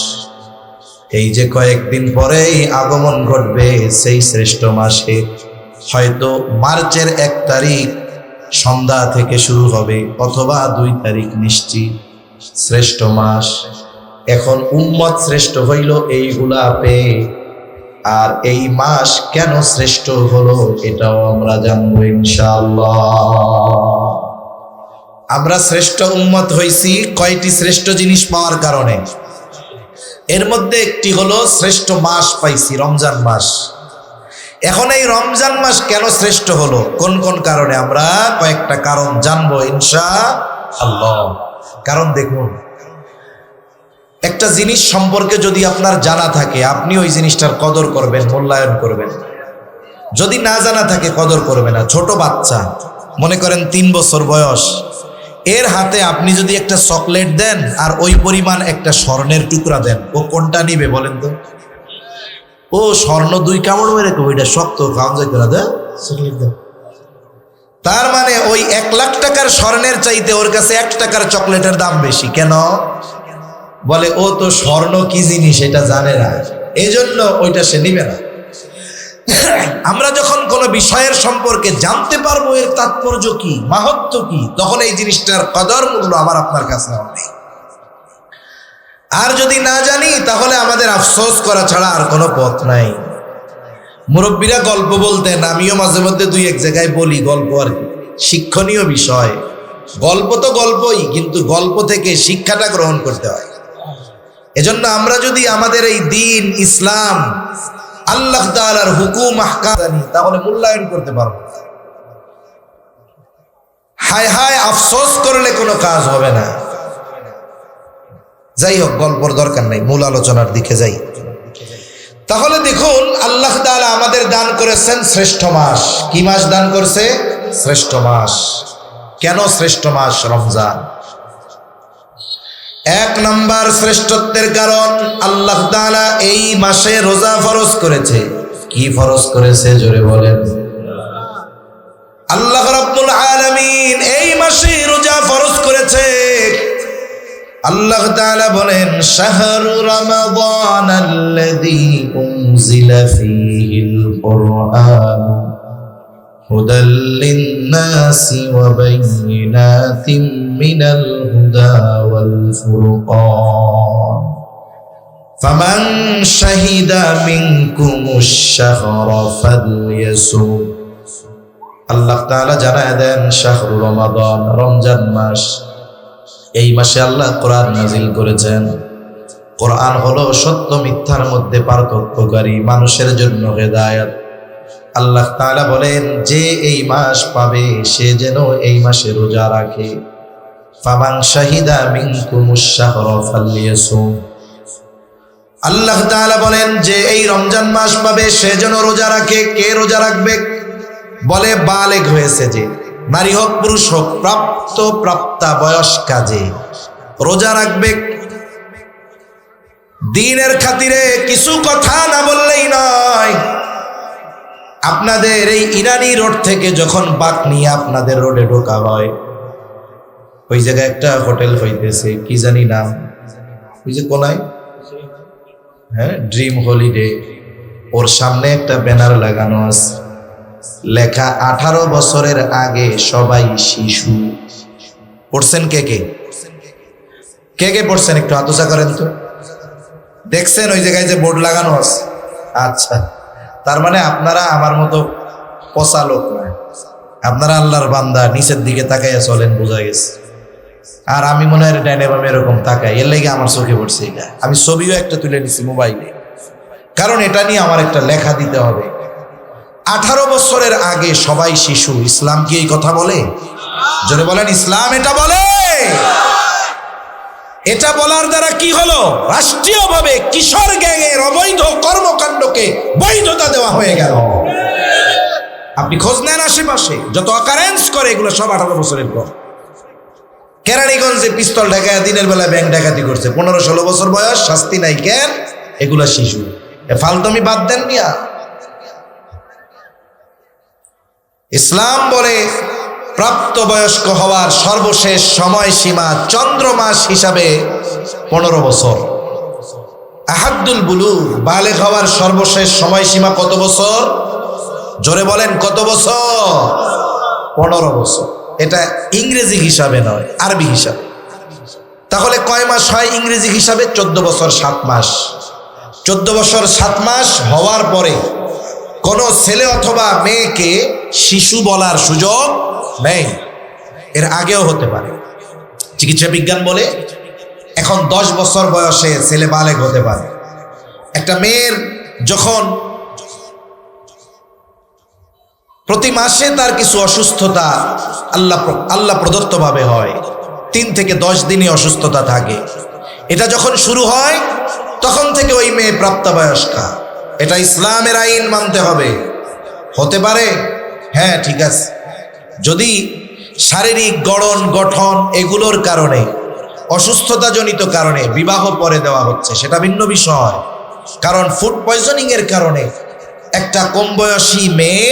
এই যে কয়েকদিন পরেই আগমন ঘটবে সেই শ্রেষ্ঠ মাসে, হয়তো মার্চের 1 তারিখ সন্ধ্যা থেকে শুরু হবে অথবা 2 তারিখ নিশ্চিত শ্রেষ্ঠ মাস। এখন উম্মত শ্রেষ্ঠ হইল এইগুলা পেয়ে, আর এই মাস কেন শ্রেষ্ঠ হলো এটাও আমরা জানবো ইনশাআল্লাহ। আমরা শ্রেষ্ঠ উম্মত হইছি কয়টি শ্রেষ্ঠ জিনিস পাওয়ার কারণে। এর মধ্যে একটি হলো শ্রেষ্ঠ মাস পাইছি, রমজান মাস। এখন এই রমজান মাস কেন শ্রেষ্ঠ হলো, কোন কোন কারণে, আমরা কয়েকটা কারণ জানবো ইনশাআল্লাহ। কারণ দেখুন, একটা জিনিস সম্পর্কে যদি আপনার জানা থাকে আপনি ওই জিনিসটার কদর করবেন, মূল্যায়ন করবেন। যদি না জানা থাকে কদর করবে না। ছোট বাচ্চা, মনে করেন 3 বছর বয়স, এর হাতে আপনি যদি একটা চকলেট দেন আর ওই পরিমাণ একটা স্বর্ণের টুকরা দেন, ও কোনটা নিবে বলেন তো? ও স্বর্ণ 2 কামড় মেরে ওইটা শক্ত খাওয়া যাইতে না, দেন চকলেট দেন। তার মানে ওই 1 লাখ টাকার স্বর্ণের চাইতে ওর কাছে 1 টাকার চকলেটের দাম বেশি। কেন? বলে ও তো স্বর্ণ কি জিনিস এটা জানে না, এই জন্য ওইটা সে নিবে না। আমরা যখন কোনো বিষয়ের সম্পর্কে জানতে পারবো এর তাৎপর্য কি, মাহাত্ম্য কি, তখন এই জিনিসটার কদর মূল্য আমার আপনার কাছে হবে। আর যদি না জানি তাহলে আমাদের আফসোস করা ছাড়া আর কোনো পথ নাই। মুরব্বীরা গল্প বলতেন, আমিও মাঝে মধ্যে 2-1 জায়গায় বলি গল্প, আর শিক্ষণীয় বিষয়। গল্প তো গল্পই, কিন্তু গল্প থেকে শিক্ষাটা গ্রহণ করতে হয়। এজন্য আমরা যদি আমাদের এই দিন ইসলাম, আল্লাহ তাআলার হুকুম আহকাম জানি, তাহলে মূল্যায়ন করতে পারবো। হায় হায় আফসোস করলে কোনো কাজ হবে না। যাই হোক, গল্পর দরকার নাই, মূল আলোচনার দিকে যাই। তাহলে দেখুন, আল্লাহ তাআলা আমাদের দান করেছেন শ্রেষ্ঠ মাস। কি মাস দান করছে? শ্রেষ্ঠ মাস। কেন শ্রেষ্ঠ মাস? রমজান। 1 নাম্বার শ্রেষ্ঠত্বের কারণ, আল্লাহ তাআলা এই মাসে রোজা ফরজ করেছে। কি ফরজ করেছে জোরে বলেন? আল্লাহ রাব্বুল আলামিন এই মাসে রোজা ফরজ করেছে। আল্লাহ তাআলা বলেন, শাহরু রমাদানাল্লাযী উনজিলা ফীহিল কুরআন হুদাল লিন-নাসি ওয়া বাইয়িনাতিম মিনাল হুদা ওয়াল ফুরকান ফামান শাহিদা মিনকুমুশ শাহরা ফালইয়াসুম। আল্লাহ তাআলা জানায় দেন, শাহরু রমাদান, রমজান মাস, এই মাসে আল্লাহ কোরআন নাজিল করেছেন। কোরআন হলো সত্য মিথ্যার মধ্যে পার্থক্যকারী, মানুষের জন্য হেদায়েত। আল্লাহ তাআলা বলেন, যে এই মাস পাবে সে যেন এই মাসে রোজা রাখে। ফামান শাহিদা মিনকুমুশ শাহরা ফালইয়াসুম। আল্লাহ তাআলা বলেন, যে এই রমজান মাস পাবে সে যেন রোজা রাখে। কে রোজা রাখবে? বলে বালেগ হয়েছে যে, নারী হোক পুরুষ হোক, প্রাপ্ত প্রাপ্তা বয়স্কা যে রোজা রাখবে। দ্বীনের খাতিরে কিছু কথা না বললেই নয়। আপনাদের এই ইরানি রোড থেকে যখন বাক নিয়ে আপনাদের রোডে ঢোকা হয়, ওই জায়গায় একটা হোটেল হইতেছে, কি জানি নাম, ওই যে কোনায়, হ্যাঁ, ড্রিম হলিডে। ওর সামনে একটা ব্যানার লাগানো আছে, লেখা 18 বছরের আগে সবাই শিশু। পড়ছেন কে কে? কে কে পড়ছেন? একটু আতসা করেন তো। দেখছেন ওই জায়গায় যে বোর্ড লাগানো আছে? আচ্ছা, তার মানে আপনারা আমার মতো পচা লোক নয়, আপনারা আল্লাহর বান্দা, নিচের দিকে তাকাইয়া চলেন, বোঝা গেছে। আর আমি মনে হয় ডাইনে বামে এরকম তাকাই, এর লেগে আমার চোখে পড়ছে এটা। আমি ছবিও একটা তুলে নিছি মোবাইলে, কারণ এটা নিয়ে আমার একটা লেখা দিতে হবে। 18 বছরের আগে সবাই শিশু। ইসলাম কি এই কথা বলে? জোরে বলেন, ইসলাম এটা বলে? এটা বলার দ্বারা কি হলো? রাষ্ট্রীয়ভাবে কিশোর গ্যাংয়ের অবৈধ কর্মকাণ্ডকে বৈধতা দেওয়া হয়ে গেল। আপনি খোঁজ নেন আশেপাশে যত অকারেন্স করে, এগুলো সব 18 বছরের পর। কেরানীগঞ্জে পিস্তল ঢাকায় দিনের বেলা ব্যাংক ডাকাতি করছে, 15-16 বছর বয়স, শাস্তি নাই কেন? এগুলা শিশু। ফালতুমি বাদ দেন মিয়া। ইসলাম বলে প্রাপ্তবয়স্ক হওয়ার সর্বশেষ সময়সীমা চন্দ্রমাস হিসাবে 15 বছর। আহাদ্দুল বুলুগ, বালেগ হওয়ার সর্বশেষ সময়সীমা কত বছর? জোরে বলেন, কত বছর? 15 বছর। এটা ইংরেজি হিসাবে নয়, আরবি হিসাবে। তাহলে কয় মাস হয় ইংরেজি হিসাবে? 14 বছর 7 মাস। 14 বছর 7 মাস হওয়ার পরে কোন ছেলে অথবা মেয়েকে শিশু বলার সুযোগ নেই। এর আগেও হতে পারে। চিকিৎসা বিজ্ঞান বলে এখন 10 বছর বয়সে ছেলে বালেগ হতে পারে। একটা মেয়ের যখন প্রতি মাসে তার কিছু অসুস্থতা আল্লাহ প্রদত্তভাবে হয়, 3 থেকে 10 দিনই অসুস্থতা থাকে, এটা যখন শুরু হয় তখন থেকে ওই মেয়ে প্রাপ্তবয়স্কা। এটা ইসলামের আইন মানতে হবে। হতে পারে, হ্যাঁ ঠিক আছে, যদি শারীরিক গড়ন গঠন এগুলোর কারণে, অসুস্থতাজনিত কারণে বিবাহ পরে দেওয়া হচ্ছে, সেটা ভিন্ন বিষয়। কারণ ফুড পয়জনিং এর কারণে একটা কম বয়সী মেয়ে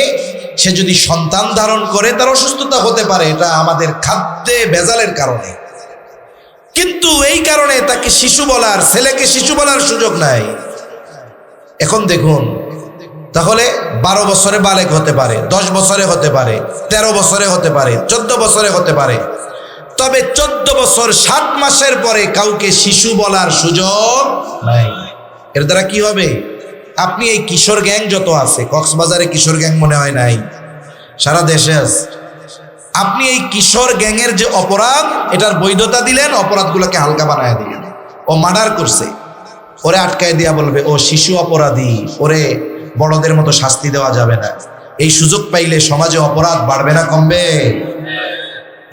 সে যদি সন্তান ধারণ করে তার অসুস্থতা হতে পারে, এটা আমাদের খাদ্যে ভেজালের কারণে। কিন্তু এই কারণে তাকে শিশু বলার, ছেলেকে শিশু বলার সুযোগ নাই। এখন দেখুন, তাহলে 12 বছরে বালেগ হতে পারে, 10 বছরে হতে পারে, 13 বছরে হতে পারে, 14 বছরে হতে পারে। তবে 14 বছর 7 মাসের পরে কাউকে শিশু বলার সুযোগ নাই। এর দ্বারা কি হবে? আপনি এই কিশোর গ্যাং যত আছে, কক্সবাজারে কিশোর গ্যাং মনে হয় নাই, সারা দেশে আছে। আপনি এই কিশোর গ্যাংয়ের যে অপরাধ, এটার বৈধতা দিলেন, অপরাধগুলোকে হালকা বানায় দিলেন। ও মার্ডার করছে, ওরে আটকায় দিয়া বলবে ও শিশু অপরাধী, ওরে বড়দের মতো শাস্তি দেওয়া যাবে না। এই সুযোগ পাইলে সমাজে অপরাধ বাড়বে না কমবে?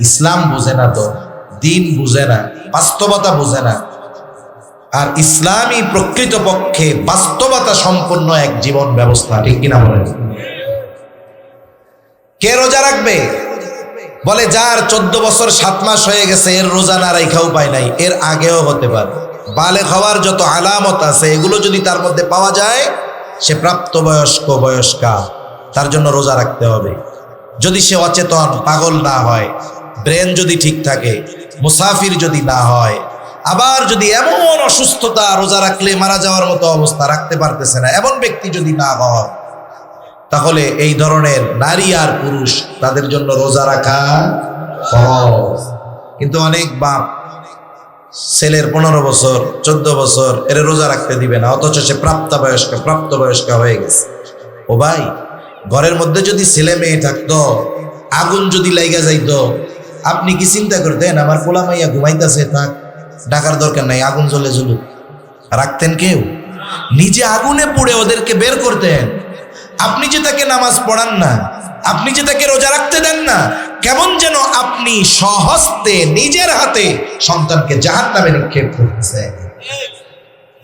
ইসলাম বুঝে না, তো দিন বুঝে না, বাস্তবতা বুঝে না। আর ইসলামই প্রকৃতপক্ষে বাস্তবতা সম্পন্ন এক জীবন ব্যবস্থা, ঠিক কিনা বলেন? কে রোজা রাখবে? বলে যার 14 বছর 7 মাস হয়ে গেছে, এর রোজা না রাখাও পায় নাই, এর আগেও হতে পারে। বালেগ হওয়ার যত আলামত আছে এগুলো যদি তার মধ্যে পাওয়া যায়, সে প্রাপ্তবয়স্ক বয়স্কা, তার জন্য রোজা রাখতে হবে। যদি সে অচেতন পাগল না হয়, ব্রেন যদি ঠিক থাকে, মুসাফির যদি না হয়, আবার যদি এমন অসুস্থতা রোজা রাখলে মারা যাওয়ার মতো অবস্থা, রাখতে পারতেছে না, এমন ব্যক্তি যদি না হয়, তাহলে এই ধরনের নারী আর পুরুষ তাদের জন্য রোজা রাখা ফরজ। কিন্তু অনেক বাপ ছেলের 15 বছর 14 বছর এর রোজা রাখতে দিবে না, অথচ সে প্রাপ্তবয়স্ক হয়ে গেছে। ও ভাই, ঘরের মধ্যে যদি ছেলে মেয়ে থাকতো, আগুন যদি লাইগা যাইতো, আপনি কি চিন্তা করতেন আমার পোলা মাইয়া ঘুমাইতেছে, থাক, ডাকার দরকার নাই, আগুন জ্বলে জ্বলুক? রাখতেন কেউ? নিজে আগুনে পুড়ে ওদেরকে বের করতেন। আপনি যে তাকে নামাজ পড়ান না, আপনি যে তাকে রোজা রাখতে দেন না, কেমন যেন আপনি স্বহস্তে নিজের হাতে সন্তানকে জাহান্নামে নিক্ষেপ করতেছেন।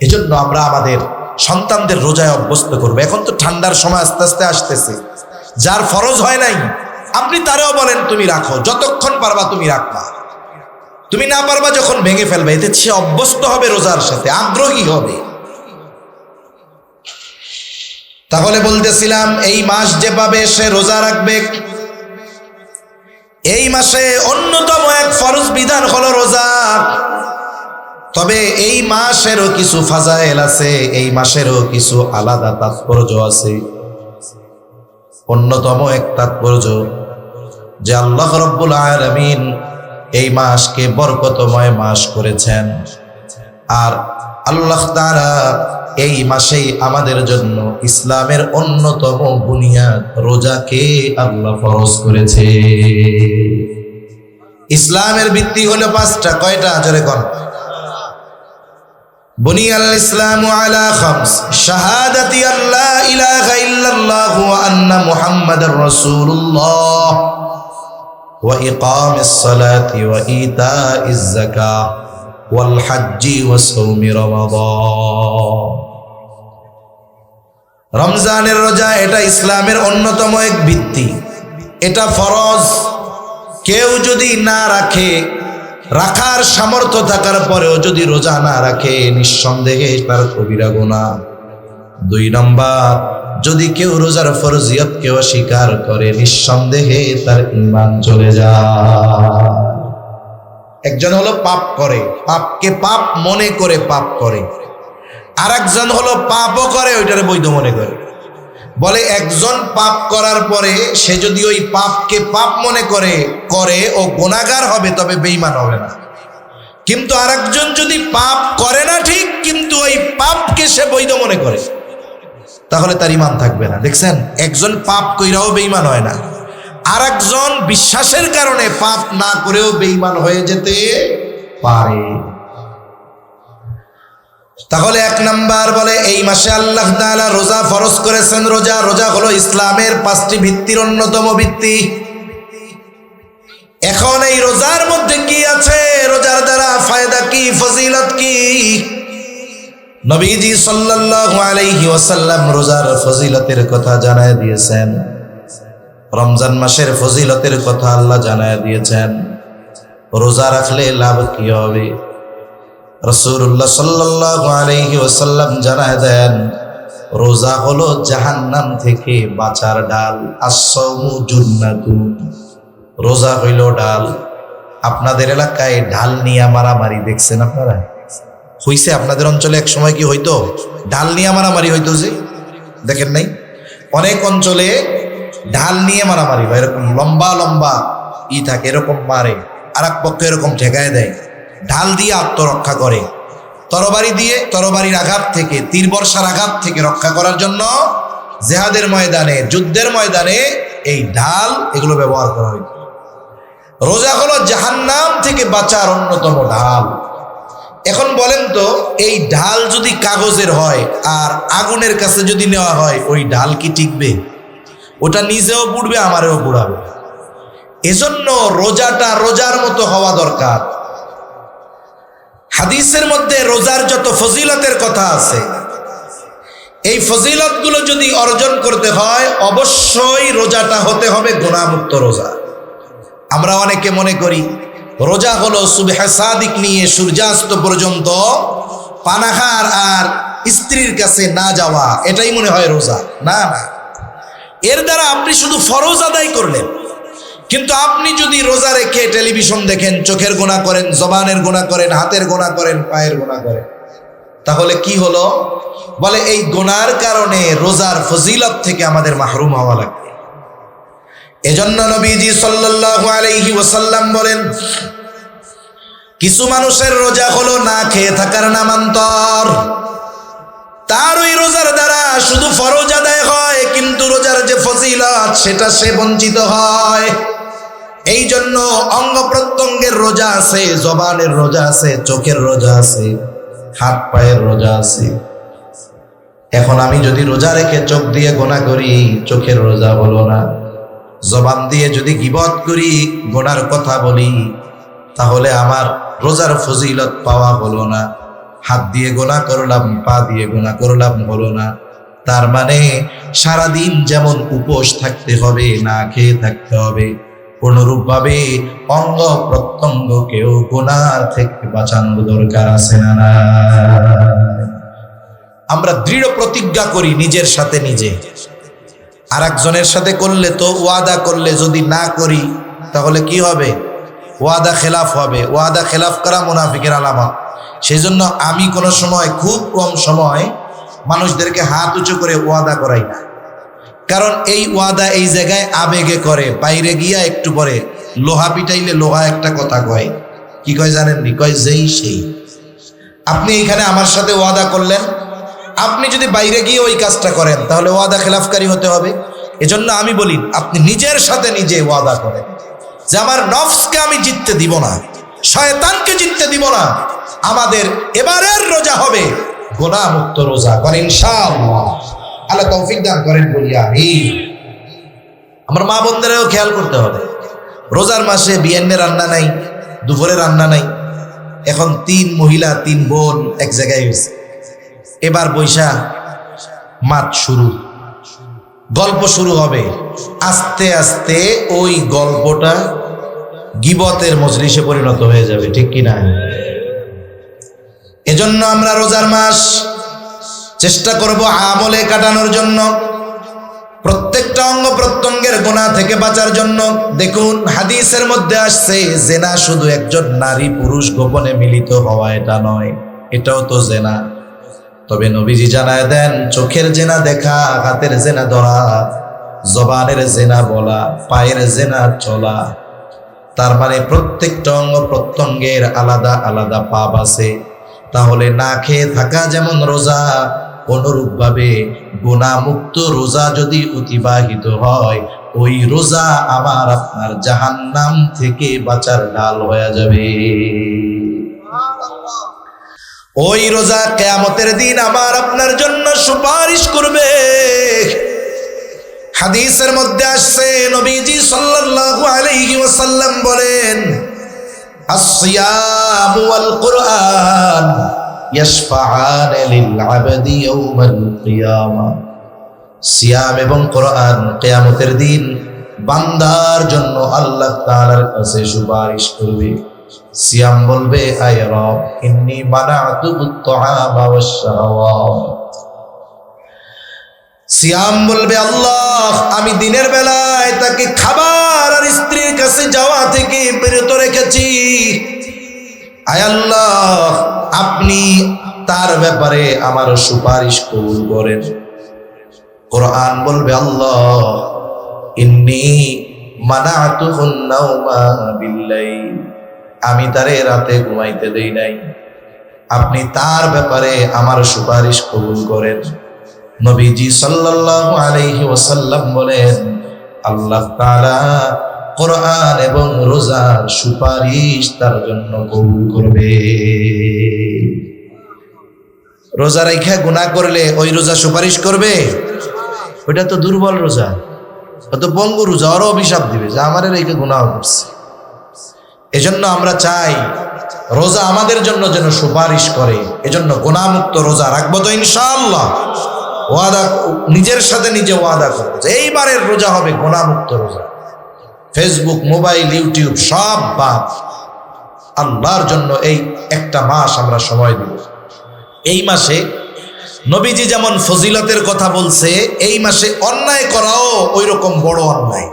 এজন্য আমরা আমাদের সন্তানদের রোজায় অভ্যস্ত করবো। এখন তো ঠান্ডার সময় আস্তে আস্তে আসতেছে, যার ফরজ হয় নাই আপনি তারাও বলেন তুমি রাখো, যতক্ষণ পারবা তুমি রাখবা, তুমি না পারবা যখন ভেঙে ফেলবে, এতে সে অভ্যস্ত হবে, রোজার সাথে আগ্রহী হবে। তাহলে বলতেছিলাম, এই মাস যে পাবে সে রোজা রাখবে। এই মাসে অন্যতম এক ফরজ বিধান হলো রোজা। তবে এই মাসেরও কিছু ফাজাইল আছে, এই মাসেরও কিছু আলাদা তাৎপর্য আছে। অন্যতম এক তাৎপর্য যে আল্লাহ রাব্বুল আলামিন এই মাসকে বরকতময় মাস করেছেন, আর আল্লাহ তাআলা এই মাসেই আমাদের জন্য ইসলামের অন্যতম বুনিয়াদ রোজাকে আল্লাহ ফরজ করেছে। ইসলামের ভিত্তি হলো 5টা। কয়টা? জোরে কোন। বুনিয়াল ইসলামু আলা খামস, শাহাদাতি আল্লা ইলাহা ইল্লাল্লাহু ওয়া আন্না মুহাম্মাদার রাসূলুল্লাহ, ওয়া ইকামিস সালাতি ওয়া ইতাইজ যাকাত ওয়াল হজ্জি ওয়া সাওমি রমাদান। রমজানের রোজা এটা ইসলামের অন্যতম এক ভিত্তি, এটা ফরজ। কেউ যদি না রাখে, রাখার সামর্থ্য থাকার পরেও যদি রোজা না রাখে, নিঃসন্দেহে তার কবিরা গুনাহ। 2 নম্বর, যদি কেউ রোজার ফরজিয়তকে অস্বীকার করে, নিঃসন্দেহে তার ঈমান চলে যায়। একজন হলো পাপ করে, পাপকে পাপ মনে করে পাপ করে, আর একজন হলো পাপও করে ওইটারে বৈধ মনে করে। বলে একজন পাপ করার পরে সে যদি ওই পাপকে পাপ মনে করে ও গুনাহগার হবে, তবে বেঈমান হবে না। কিন্তু আরেকজন যদি পাপ করে না ঠিক, কিন্তু ওই পাপকে সে বৈধ মনে করে, তাহলে তার ঈমান থাকবে না। দেখছেন, একজন পাপ কইরাও বেঈমান হয় না, আরেকজন বিশ্বাসের কারণে পাপ না করেও বেঈমান হয়ে যেতে পারে। তাহলে 1 নাম্বার বলে এই মাসে আল্লাহ তাআলা রোজা ফরজ করেছেন। রোজা হলো ইসলামের 5টি ভিত্তির অন্যতম ভিত্তি। এখন এই রোজার মধ্যে কি আছে, রোজার দ্বারা ফায়দা কি, ফজিলত কি? নবীজি সাল্লাল্লাহু আলাইহি ওয়াসাল্লাম রোজার ফজিলতের কথা জানায় দিয়েছেন। রমজান মাসের ফজিলতের কথা আল্লাহ জানায় দিয়েছেন। রোজা রাখলে লাভ কি হবে? রাসূলুল্লাহ সাল্লাল্লাহু আলাইহি ওয়াসাল্লাম জানায় দেন, রোজা হলো জাহান্নাম থেকে বাঁচার ডাল। আস-সাওমু জুন্নাতুন, রোজা হইল ডাল। আপনাদের এলাকায় ঢাল নিয়ে মারামারি দেখছেন আপনারা? হইছে আপনাদের অঞ্চলে? এক সময় কি হইতো ঢাল নিয়ে মারামারি হইতো, যে দেখেন নাই? অনেক অঞ্চলে ঢাল নিয়ে মারামারি হয়, এরকম লম্বা লম্বা থাকে, এরকম মারে, আর এক পক্ষ এরকম ঠেকায় দেয়, ঢাল দিয়ে আত্মরক্ষা করে। তরবারি দিয়ে, তরবারির আঘাত থেকে, তীর বর্ষার আঘাত থেকে রক্ষা করার জন্য জিহাদের ময়দানে, যুদ্ধের ময়দানে এই ঢাল এগুলো ব্যবহার করা হয়। রোজা হলো জাহান্নাম থেকে বাঁচার অন্যতম ঢাল। এখন বলেন তো, এই ঢাল যদি কাগজের হয় আর আগুনের কাছে যদি নেওয়া হয়, ওই ঢাল কি টিকবে? ওটা নিজেও পুড়বে, আমারেও পুড়াবে। এজন্য রোজাটা রোজার মতো হওয়া দরকার। হাদিসের মধ্যে রোজার যত ফজিলতের কথা আছে, এই ফজিলতগুলো যদি অর্জন করতে হয়, অবশ্যই রোজাটা হতে হবে গুনাহমুক্ত রোজা। আমরা অনেকে মনে করি রোজা হলো সুবহে সাদিক নিয়ে সূর্যাস্ত পর্যন্ত পানাহার আর স্ত্রীর কাছে না যাওয়া, এটাই মনে হয় রোজা। না না, এর দ্বারা আপনি শুধু ফরজ আদায় করলেন। কিন্তু আপনি যদি রোজা রেখে টেলিভিশন দেখেন, চোখের গুনাহ করেন, জবানের গুনাহ করেন, হাতের গুনাহ করেন, পায়ের গুনাহ করেন, তাহলে কি হলো? বলে এই গুনার কারণে রোজার ফজিলত থেকে আমাদের মাহরুম হওয়া লাগবে। এজন্য নবীজি সাল্লাল্লাহু আলাইহি ওয়াসাল্লাম বলেন, কিছু মানুষের রোজা হলো না খেয়ে থাকার নামান্তর। তার ওই রোজার দ্বারা শুধু ফরজ আদায় হয়, কিন্তু রোজার যে ফজিলত সেটা সে বঞ্চিত হয়। এই জন্য অঙ্গ প্রত্যঙ্গের রোজা আছে, জবানের রোজা আছে, চোখের রোজা আছে, হাত পায়ের রোজা আছে। এখন আমি যদি রোজা রেখে চোখ দিয়ে গোনা করি, চোখের রোজা বলো না, জবান দিয়ে যদি গীবত করি, গোনার কথা বলি, তাহলে আমার রোজার ফজিলত পাওয়া হলো না। হাত দিয়ে গোনা করলাম, পা দিয়ে গোনা করলাম হলো না। তার মানে সারাদিন যেমন উপোস থাকতে হবে, না খেয়ে থাকতে হবে, অনুরূপভাবে অঙ্গ প্রত্যঙ্গকেও গোনার থেকে বাঁচানোর দরকার আছে না? আমরা দৃঢ় প্রতিজ্ঞা করি নিজের সাথে নিজে, আর একজনের সাথে করলে তো ওয়াদা করলে যদি না করি তাহলে কি হবে? ওয়াদা খেলাফ হবে। ওয়াদা খেলাফ করা মুনাফিকের আলামত। সেই জন্য আমি কোনো সময়, খুব কম সময় মানুষদেরকে হাত উঁচু করে ওয়াদা করাই না। কারণ এই ওয়াদা এই জায়গায় আবেগে করে, বাইরে গিয়া একটু পরে লোহা পিটাইলে লোহা একটা কথা কয়। কি কয় জানেননি? কয় যেই সেই। আপনি এখানে আমার সাথে ওয়াদা করলেন, আপনি যদি বাইরে গিয়ে ওই কাজটা করেন তাহলে ওয়াদা খেলাফকারী হতে হবে। এজন্য আমি বলি, আপনি নিজের সাথে নিজে ওয়াদা করেন যে আমার নফসকে আমি জিততে দিব না, শয়তানকে জিততে দিব না। আমাদের এবারের রোজা হবে গুনাহ মুক্ত রোজা। করেন ইনশাআল্লাহ। আল্লাহ তৌফিক দান করেন বলি আমিন। আমার মা বোনদেরও খেয়াল করতে হবে, রোজার মাসে বিয়ান্নে রান্না নাই, দুপুরে রান্না নাই। এখন 3 মহিলা 3 বোন এক জায়গায় হয়েছে। এবার বৈশা মাত শুরু, গল্প শুরু হবে। আস্তে আস্তে ওই গল্পটা গীবতের মজলিসে পরিণত হয়ে যাবে, ঠিক কিনা? এজন্য আমরা রোজার মাস চেষ্টা করব আমলে কাটানোর জন্য, প্রত্যেকটা অঙ্গ প্রত্যঙ্গের গুনাহ থেকে বাঁচার জন্য। দেখুন হাদিসের মধ্যে আসছে, জেনা শুধু একজন নারী পুরুষ গোপনে মিলিত হওয়া এটা নয়, এটাও তো জেনা। তবে নবীজি জানায় দেন, চোখের জেনা দেখা, হাতের জেনা ধরা, জবানের জেনা বলা, পায়ের জেনা চলা। তার মানে প্রত্যেকটা অঙ্গ প্রত্যঙ্গের আলাদা আলাদা পাপ আছে। তাহলে না খেয়ে থাকা যেমন রোজা, অনুরূপভাবে গুনাহমুক্ত রোজা যদি অতিবাহিত হয়, ওই রোজা আমার আপনার জাহান্নাম থেকে বাঁচার ঢাল হয়ে যাবে। ওই রোজা কিয়ামতের দিন আমার আপনার জন্য সুপারিশ করবে। হাদিসের মধ্যে আসছে, নবীজি সাল্লাল্লাহু আলাইহি ওয়াসাল্লাম বলেন, আস-সিয়াম ওয়াল কুরআন ইয়াশফাআন লিল আবদি ইয়াউমাল কিয়ামা। সিয়াম এবং কোরআন কিয়ামতের দিন বান্দার জন্য আল্লাহ তাআলার কাছে সুপারিশ করবে। সিয়াম বলবে, আয় রব ইন্নী মানাতু আত-তাআমা ওয়াশ-শাহাওয়াত। সিয়াম বলবে, আল্লাহ আমি দিনের বেলায় তাকে খাবার আর স্ত্রীর কাছে যাওয়া থেকে বিরত রেখেছি। আয় আল্লাহ আপনি তার ব্যাপারে আমার সুপারিশ কবুল করেন। কোরআন বলবে, আল্লাহ ইন্নী মানাতুহুন নাওমা বিল্লাইল, আমি তারে রাতে ঘুমাইতে দেই নাই, আপনি তার ব্যাপারে আমার সুপারিশ কবুল করেন। নবীজি সাল্লাল্লাহু আলাইহি ওয়াসাল্লাম বলেন, আল্লাহ তাআলা কোরআন এবং রোজার সুপারিশ তার জন্য কবুল করবে। রোজা রাখা গুনাহ করলে ওই রোজা সুপারিশ করবে? ওটা তো দুর্বল রোজা, ও তো পঙ্গু রোজা, ওরও অভিশাপ দিবে যে আমাদের রেখে গুনাহ করছে। এজন্য আমরা চাই রোজা আমাদের জন্য যেন সুপারিশ করে। এজন্য গুনাহমুক্ত রোজা রাখবো তো ইনশাআল্লাহ। ওয়াদা, নিজের সাথে নিজে ওয়াদা করবো যে এইবারের রোজা হবে গুনাহমুক্ত রোজা। ফেসবুক, মোবাইল, ইউটিউব সব বাদ, আল্লাহর জন্য এই একটা মাস আমরা সময় দিব। এই মাসে নবীজি যেমন ফজিলতের কথা বলছে, এই মাসে অন্যায় করাও ওই রকম বড় অন্যায়।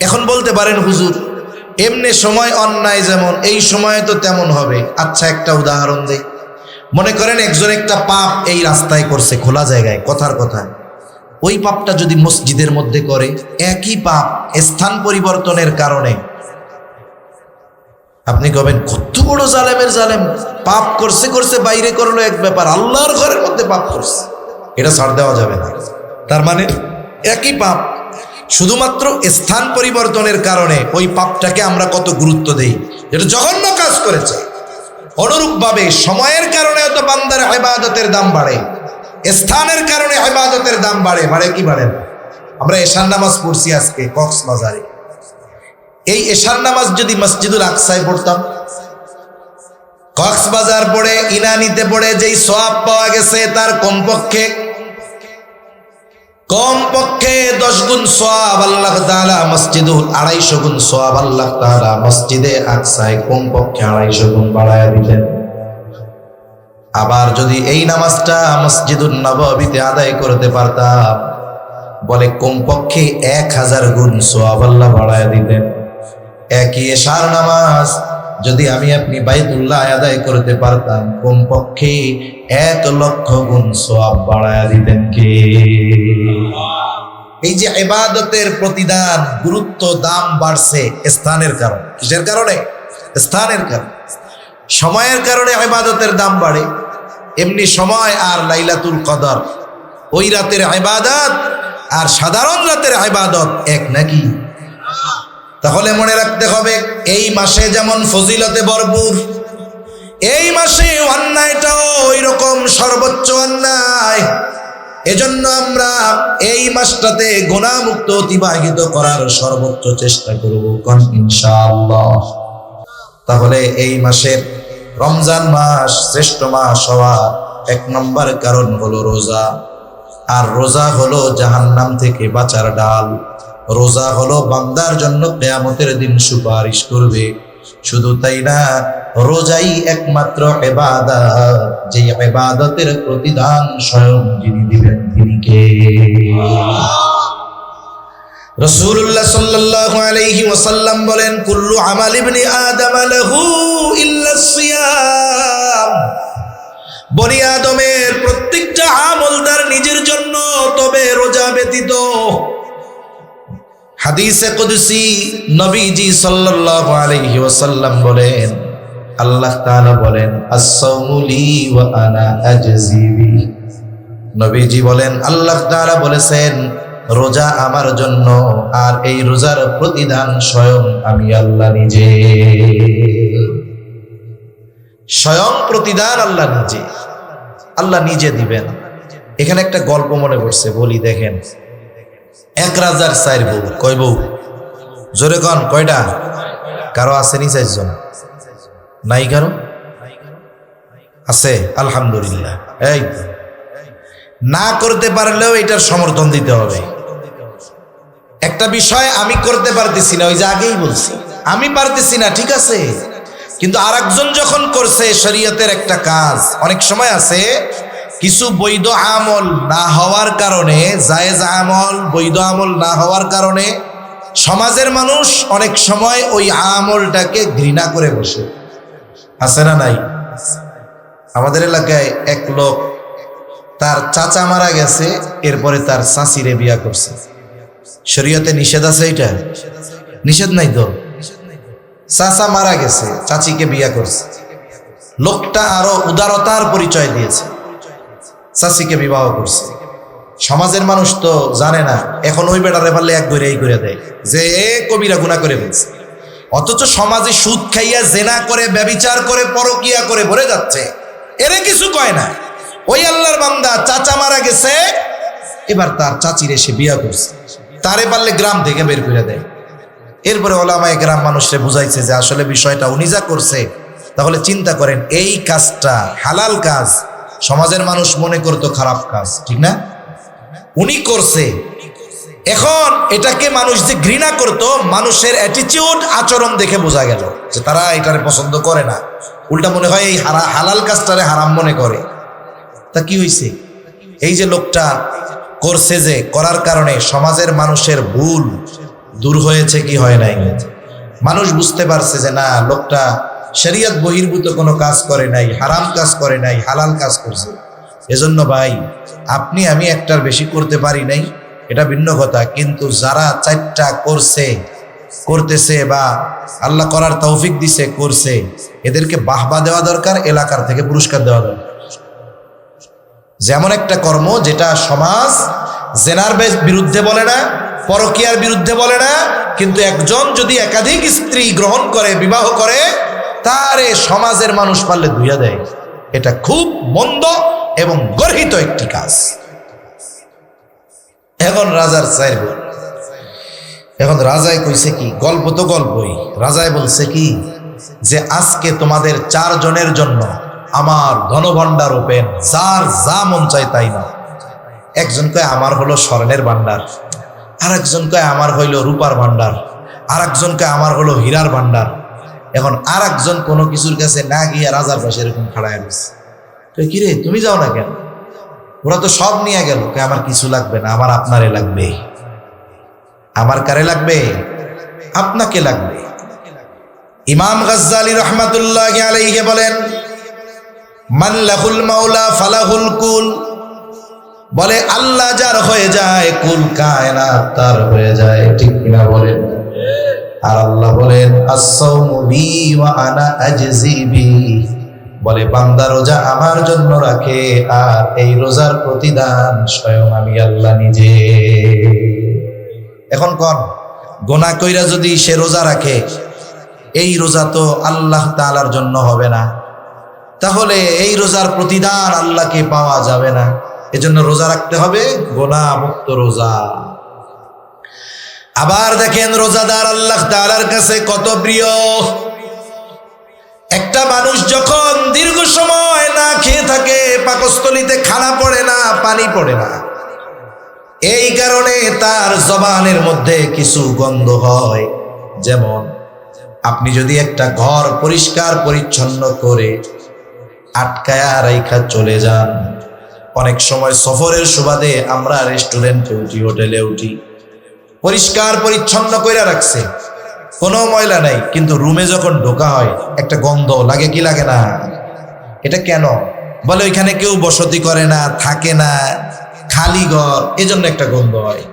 এখন বলতে পারেন হুজুর এমনি সময় অন্যায় যেমন এই সময়ে তো তেমন হবে। আচ্ছা একটা উদাহরণ দেই। মনে করেন একজন একটা পাপ এই রাস্তায় করছে, খোলা জায়গায়, কথার কথা, ওই পাপটা যদি মসজিদের মধ্যে করে, একই পাপ স্থান পরিবর্তনের কারণে আপনি কবেন কত বড় জালেমের জালেম, পাপ করছে করছে বাইরে করলো এক ব্যাপার, আল্লাহর ঘরের মধ্যে পাপ করছে, এটা ছাড় দেওয়া যাবে না। তার মানে একই পাপ, শুধুমাত্র স্থান পরিবর্তনের কারণে ওই পাপটাকে আমরা কত গুরুত্ব দেই, যেটা জঘন্য কাজ করেছে। অনুরূপভাবে সময়ের কারণে তো বান্দার ইবাদতের দাম বাড়ে, স্থানের কারণে ইবাদতের দাম বাড়ে। বাড়ে কি বাড়ে না? আমরা এশার নামাজ পড়ছি আজকে কক্সবাজারে, এই এশার নামাজ যদি মসজিদুল আকসায় পড়তাম, কক্সবাজার পড়ে ইনানিতে পড়ে যেই সওয়াব পাওয়া গেছে তার কমপক্ষে 10 গুণ সওয়াব আল্লাহ তাআলা মসজিদুল 250 গুণ সওয়াব আল্লাহ তাআলা মসজিদে আকসায় কমপক্ষে 250 গুণ বাড়ায়া দিতেন। আবার যদি এই নামাজটা মসজিদুল নববীতে আদায় করতে পারতাম, বলে কমপক্ষে 1000 গুণ সওয়াব আল্লাহ বাড়ায়া দিতেন। একই এশার নামাজ যদি আমি আপনি বাইতুল্লাহ আদায় করতে পারতাম, কমপক্ষে 1,00,000 গুণ সওয়াব বাড়ায়া দিতেন কে? এই যে ইবাদতের প্রতিদান, গুরুত্ব, দাম বাড়ছে স্থানের কারণে। কিসের কারণে? স্থানের কারণে। সময়ের কারণে ইবাদতের দাম বাড়ে। এমনি সময় আর লাইলাতুল কদর, ওই রাতের ইবাদত আর সাধারণ রাতের ইবাদত এক নাকি? তাহলে মনে রাখতে হবে এই মাসে যেমন ফজিলতে ভরপুর, এই মাসে অন্যায়টাও ওই রকম সর্বোচ্চ অন্যায়। এজন্য আমরা এই মাসটাতে গুনাহমুক্ত অতিবাহিত করার সর্বোচ্চ চেষ্টা করব ইনশাআল্লাহ। তাহলে এই মাসের রমজান মাস শ্রেষ্ঠ মাস হওয়ার 1 নম্বর কারণ হলো রোজা। আর রোজা হলো জাহান্নাম থেকে বাঁচার ডাল। রোজা হলো বান্দার জন্য কিয়ামতের দিন সুপারিশ করবে। শুধু তাই না, রোজাই একমাত্র ইবাদত, যে ইবাদতের প্রতিদান স্বয়ং যিনি দিবেন তিনি কে? রাসূলুল্লাহ সাল্লাল্লাহু আলাইহি ওয়াসাল্লাম বলেন, কুল্লু আমাল ইবনি আদম লাহু ইল্লা সিয়াম। বনি আদমের প্রত্যেকটা আমল তার নিজের জন্য, তবে রোজা ব্যতীত। হাদিসে কুদসি নবীজি সাল্লাল্লাহু আলাইহি ওয়াসাল্লাম বলেন, আল্লাহ তাআলা বলেন, আস-সাওমু লি ওয়া আনা আজজি বি। নবীজি বলেন, আল্লাহ তাআলা বলেছেন রোজা আমার জন্য, আর এই রোজার প্রতিদান স্বয়ং আমি আল্লাহ নিজে। স্বয়ং প্রতিদান আল্লাহ নিজে, আল্লাহ নিজে দিবেন। এখানে একটা গল্প মনে পড়ছে, বলি দেখেন। এক রাজার 4 বউ। কয় বউ? জোরে কন, কয়টা? কারো আসেনি 4 জন? নাই কারো? আছে? আলহামদুলিল্লাহ। এই না করতে পারলেও এটার সমর্থন দিতে হবে। একটা বিষয় আমি করতে পারতেছি না, ওই যে আগেই বলছি, আমি পারতেছি না, ঠিক আছে, কিন্তু আরেকজন যখন করছে শরীয়তের একটা কাজ, অনেক সময় আছে কিছু বৈধ আমল না হওয়ার কারণে, জায়েজ আমল বৈধ আমল না হওয়ার কারণে সমাজের মানুষ অনেক সময় ওই আমলটাকে ঘৃণা করে বসে। আছে না নাই? আমাদের এলাকায় এক লোক, তার চাচা মারা গেছে, এরপরে তার চাচিরে বিয়া করছে। শরীয়তে নিষেধ আছে এটা? নিষেধ নাই তো। চাচা মারা গেছে, চাচিকে বিয়া করছে। লোকটা আরো উদারতার পরিচয় দিয়েছে, চাচিকে বিবাহ করছে। সমাজের মানুষ তো জানে না, এখন ওই বেটারে পারলে এক করে এই করে দেয় যে এ কবিরা গুনাহ করে ফেলছে। অথচ সমাজে সুদ খাইয়া জেনা করে, ব্যভিচার করে, পরকিয়া করে ভরে যাচ্ছে, এরে কিছু কয় না। ওই আল্লাহর বান্দা চাচা মারা গেছে, এবার তার চাচিরে সে বিয়া করছে, তারে পারলে গ্রাম থেকে বের করে দেয়। এরপরে ওলামায়ে গ্রাম মানুষরে বুঝাইছে যে আসলে বিষয়টা উনি যা করছে, তাহলে চিন্তা করেন এই কাজটা হালাল কাজ, সমাজের মানুষ মনে করতো খারাপ কাজ, ঠিক না? উনি করছে। এখন এটাকে মানুষ যে ঘৃণা করতো, মানুষের অ্যাটিটিউড, আচরণ দেখে বোঝা গেল যে তারা এটারে পছন্দ করে না, উল্টা মনে হয় এই হালাল কাজটারে হারাম মনে করে। তা কি হইছে? এই যে লোকটা করছে, যে করার কারণে সমাজের মানুষের ভুল দূর হয়েছে কি হয় নাই? মানুষ বুঝতে পারছে যে না, লোকটা শরীয়ত বহির্ভূত কোনো কাজ করে নাই, হারাম কাজ করে নাই, হালাল কাজ করছে। এজন্য ভাই, আপনি আমি একটার বেশি করতে পারি নাই, এটা ভিন্ন কথা, কিন্তু যারা চারটা করতেছে বা আল্লাহ করার তৌফিক দিছে, করছে, এদেরকে বাহবা দেওয়া দরকার, এলাকার থেকে পুরস্কার দেওয়া দরকার। যেমন একটা কর্ম যেটা সমাজ জেনার বিরুদ্ধে বলে না, পরকীয়ার বিরুদ্ধে বলে না, কিন্তু একজন যদি একাধিক স্ত্রী গ্রহণ করে, বিবাহ করে, তারে সমাজের মানুষ পারলে ধুইয়া দেয়, এটা খুব মন্দ এবং গর্হিত একটি কাজ। এখন রাজার চাইব, এখন রাজায় কইছে কি, গল্প তো গল্পই, রাজায় বলছে কি যে আজকে তোমাদের 4 জনের জন্য আমার ধনভাণ্ডার ওপেন, যার যা মন চায় তাই না। একজন কয় আমার হলো স্বর্ণের ভাণ্ডার, আর একজন কয় আমার হইল রূপার ভাণ্ডার, আর একজন কয় আমার হলো হীরার ভাণ্ডার। এখন আর একজন কোনো কিছুর কাছে না গিয়ে রাজার পাশে এরকম খাড়ায় রয়েছে। তো কিরে তুমি যাও না কেন? ওরা তো সব নিয়ে গেল। আমার কিছু লাগবে না, আমার আপনারে লাগবে। আমার কারে লাগবে? আপনাকে লাগবে। ইমাম গাজ্জালী রাহমাতুল্লাহি আলাইহি বলেন, মান লাহুল মাওলা ফালাহুল কুল, বলে আল্লাহ যার হয়ে যায়, কুল কায়নাত তার হয়ে যায়। ঠিক কিনা বলেন? আর আল্লাহ বলেন আস-সাওমু বি ওয়া আনা আজজি বি, বলে বান্দা রোজা আমার জন্য রাখে, আর এই রোজার প্রতিদান স্বয়ং আমি আল্লাহ নিজে। এখন কোন গুনাহ কইরা যদি সে রোজা রাখে, এই রোজা তো আল্লাহ তাআলার জন্য হবে না, তাহলে এই রোজার প্রতিদান আল্লাহকে পাওয়া যাবে না। এজন্য রোজা রাখতে হবে, গুনাহ মুক্ত রোজা। আবার দেখেন রোজাদার আল্লাহ তাআলার কাছে কত প্রিয়। একটা মানুষ যখন দীর্ঘ সময় না খেয়ে থাকে, পাকস্থলীতে খানা পড়ে না, পানি পড়ে না, এই কারণে তার জবানের মধ্যে কিছু গন্ধ হয়। যেমন আপনি যদি একটা ঘর পরিষ্কার পরিচ্ছন্ন করে আটকায়া রাইখা চলে যান, অনেক সময় সফরের সুবাদে আমরা রেস্টুরেন্টে উঠি, হোটেলে উঠি, পরিষ্কার পরিচ্ছন্ন করে রাখছে, কোনো ময়লা নাই, কিন্তু রুমে যখন ঢোকা হয় একটা গন্ধ লাগে, কি লাগে না? এটা কেন? বলে ওইখানে কেউ বসতি করে না, থাকে না, খালি ঘর, এজন্য একটা গন্ধ হয়।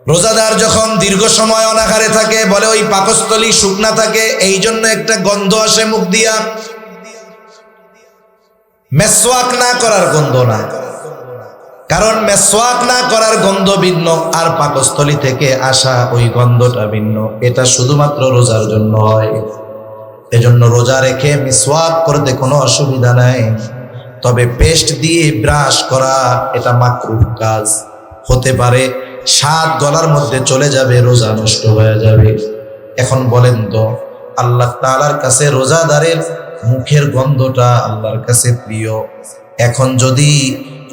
রোজাদার যখন দীর্ঘ সময় অনাহারে থাকে, বলে ওই পাকস্থলী শুকনা থাকে, এই জন্য একটা গন্ধ আসে মুখ দিয়া। মেসওয়াক না করার গন্ধ না, কারণ মেসওয়াক না করার গন্ধ ভিন্ন, আর পাকস্থলী থেকে আসা ওই গন্ধটা ভিন্ন। এটা শুধুমাত্র রোজার জন্য হয়। এজন্য রোজা রেখে মিসওয়াক করতে কোনো অসুবিধা নাই, তবে পেস্ট দিয়ে ব্রাশ করা এটা মাকরুহ কাজ। হতে পারে স্বাদ গলার মধ্যে চলে যাবে, রোজা নষ্ট হয়ে যাবে। এখন বলেন তো, আল্লাহ তাআলার কাছে রোজাদারের মুখের গন্ধটা আল্লাহর কাছে প্রিয়। এখন যদি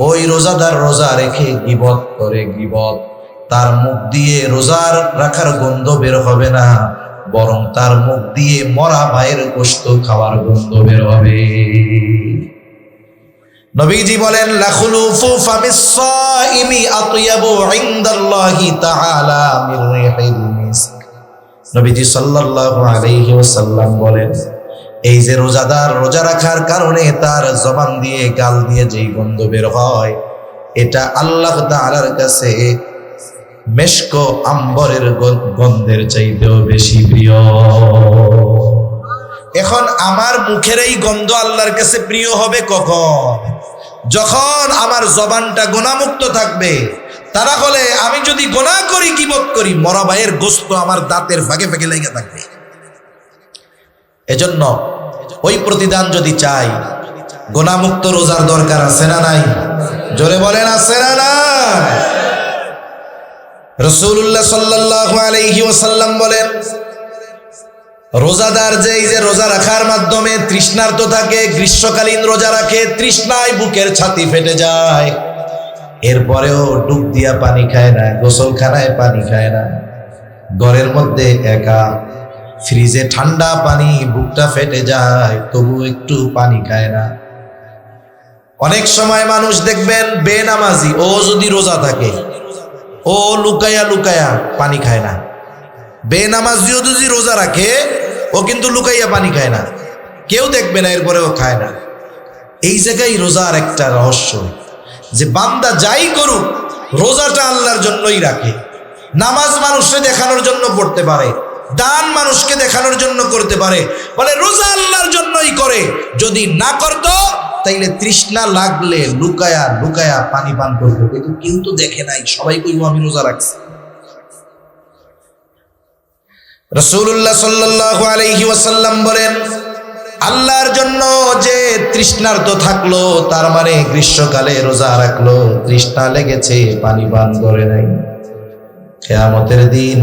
ওই রোজাদার রোজা রেখে গীবত করে, গীবত, তার মুখ দিয়ে রোজার রাখার গন্ধ বের হবে না, বরং তার মুখ দিয়ে মরা ভাইয়ের গোশত খাওয়ার গন্ধ বের হবে। নবীজি বলেন লাখুলুফু ফামিস সাইমি আতয়াবু ইনদাল্লাহি তাআলা মির রিহিল মিস্ক। নবীজি সাল্লাল্লাহু আলাইহি ওয়াসাল্লাম বলেন, এই যে রোজাদার রোজা রাখার কারণে তার জবান দিয়ে, গাল দিয়ে যেই গন্ধ বের হয়, এটা আল্লাহ তাআলার কাছে মেশক আম্বরের গন্ধের চাইতেও বেশি প্রিয়। এখন আমার মুখের এই গন্ধ আল্লাহর কাছে প্রিয় হবে কখন? যখন আমার জবানটা গুনাহমুক্ত থাকবে। তারা হলে আমি যদি গুনাহ করি, গীবত করি, মরা ভাইয়ের গোশত আমার দাঁতের ফাঁকে ফাঁকে লেগে থাকবে। এজন্য ওই প্রতিদান যদি চাই, গুনাহমুক্ত রোজার দরকার আছে না নাই? জোরে বলেন, আছে না নাই? রাসূলুল্লাহ সাল্লাল্লাহু আলাইহি ওয়াসাল্লাম বলেন, রোজাদার যে এই যে রোজা রাখার মাধ্যমে তৃষ্ণার্ত থাকে, গ্রীষ্মকালীন রোজা রাখে, তৃষ্ণায় বুকের ছাতি ফেটে যায়, এরপরেও ডুব দিয়া পানি খায় না, গোসলখানায় পানি খায় না, ঘরের মধ্যে একা, ফ্রিজে ঠান্ডা পানি, বুকটা ফেটে যায়, তবু একটু পানি খায় না, অনেক সময় মানুষ দেখবেন বেনামাজি, ও যদি রোজা থাকে ও লুকায়া লুকায়া পানি খায় না। বেনামাজিও যদি রোজা রাখে ও কিন্তু লুকাইয়া পানি খায় না, কেউ দেখবে না, এরপরে ও খায় না। এই জায়গায় রোজার একটা রহস্য, যে বান্দা যাই করুক রোজাটা আল্লাহর জন্যই রাখে। নামাজ মানুষকে দেখানোর জন্য পড়তে পারে, দান মানুষকে দেখানোর জন্য করতে পারে, বলে রোজা আল্লাহর জন্যই করে। যদি না করতো তাইলে তৃষ্ণা লাগলে লুকায়া লুকায়া পানি পান করতো, কিন্তু দেখে নাই, সবাই কইবো আমি রোজা রাখছি। রাসূলুল্লাহ সাল্লাল্লাহু আলাইহি ওয়াসাল্লাম বলেন, আল্লাহর জন্য যে তৃষ্ণার্ত থাকলো, তার মানে গ্রীষ্মকালে রোজা রাখলো, তৃষ্ণা লেগেছে, পানি পান করে নাই, কিয়ামতের দিন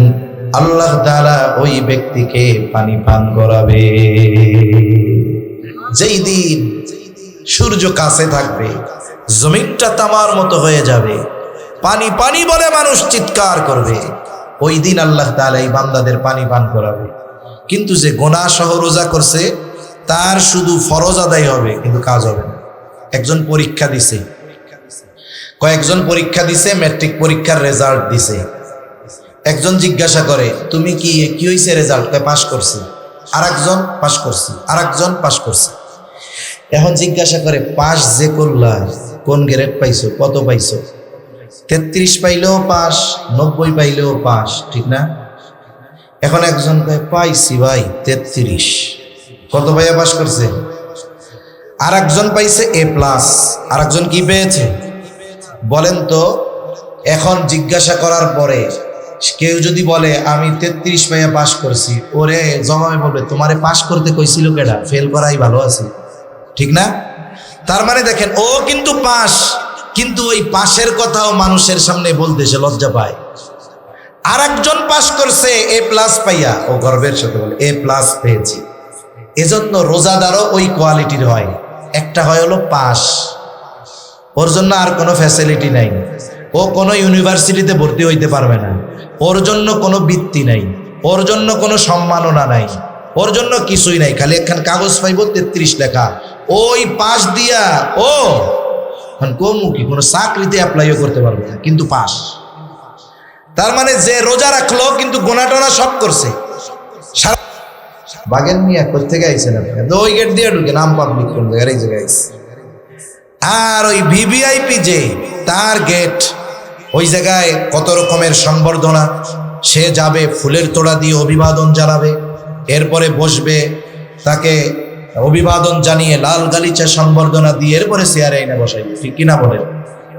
আল্লাহ তাআলা ওই ব্যক্তিকে পানি পান করাবে। যেই দিন সূর্য কাছে থাকবে, জমিনটা তামার মতো হয়ে যাবে, পানি পানি বলে মানুষ চিৎকার করবে, ওই দিন আল্লাহ তাআলা এই বান্দাদের পানি পান করাবে। কিন্তু যে গুনাহ সহ রোজা করছে তার শুধু ফরজ আদায় হবে, কিন্তু কাজ হবে না। একজন পরীক্ষা দিছে, কয়েকজন পরীক্ষা দিছে, ম্যাট্রিক পরীক্ষার রেজাল্ট দিছে। একজন জিজ্ঞাসা করে, তুমি কি হয়েছে রেজাল্ট? পাস করছি। আরেকজন পাস করছি, আরেকজন পাস করছে। এখন জিজ্ঞাসা করে, পাস যে করলা কোন গ্রেড পাইছো, কত পাইছো? 33 পাইলেও পাস, 90 পাইলেও পাস, ঠিক না? এখন একজন কয়, পাইছি ভাই 33। কত ভাইয়া পাস করছে? আর একজন পাইছে A+, আর একজন কি পেয়েছে বলেন তো? এখন জিজ্ঞাসা করার পরে কেউ যদি বলে আমি 33 পাইয়া পাস করছি, ওরে জবাবে বলবে, তোমারে পাস করতে কইছিল কেডা? ফেল করাই ভালো আছে, ঠিক না? তার মানে দেখেন, ও কিন্তু পাস, কিন্তু ওই পাশের কথাও মানুষের সামনে বলতে সে লজ্জা পায়। আর একজন পাস করছে A+ পাইয়া, ও গর্বের সাথে বলে A+ পেয়েছি। এজন্য রোজাদারও ওই কোয়ালিটির হয়। একটা হয় হলো পাস, ওর জন্য আর কোনো ফ্যাসিলিটি নাই, ও কোনো ইউনিভার্সিটিতে ভর্তি হইতে পারবে না, ওর জন্য কোনো বৃত্তি নাই, ওর জন্য কোনো সম্মাননা নাই, ওর জন্য কিছুই নাই, খালি একখান কাগজ পাইব 33 লেখা। ওই পাস দিয়া ও কোমুখী কোনো চাকরিতে অ্যাপ্লাইও করতে পারবে না, কিন্তু পাস। তার মানে যে রোজা রাখলো কিন্তু গোনা টোনা সব করছে। বাগের মিয়া কোথেকে আইছেন আপনি? ওই গেট দিয়ে ঢুকে, নাম পাবলিক কোন জায়গায়, এই জায়গায় আইছে। আর ওই ভিভিআইপি যে তার গেট, ওই জায়গায় কত রকমের সংবর্ধনা, সে যাবে ফুলের তোড়া দিয়ে অভিবাদন জানাবে, এরপরে বসবে, তাকে অভিবাদন জানিয়ে লাল গালিচা সংবর্ধনা দিয়ে এরপরে চেয়ারে এনে বসাইবে, ঠিক কিনা বলেন?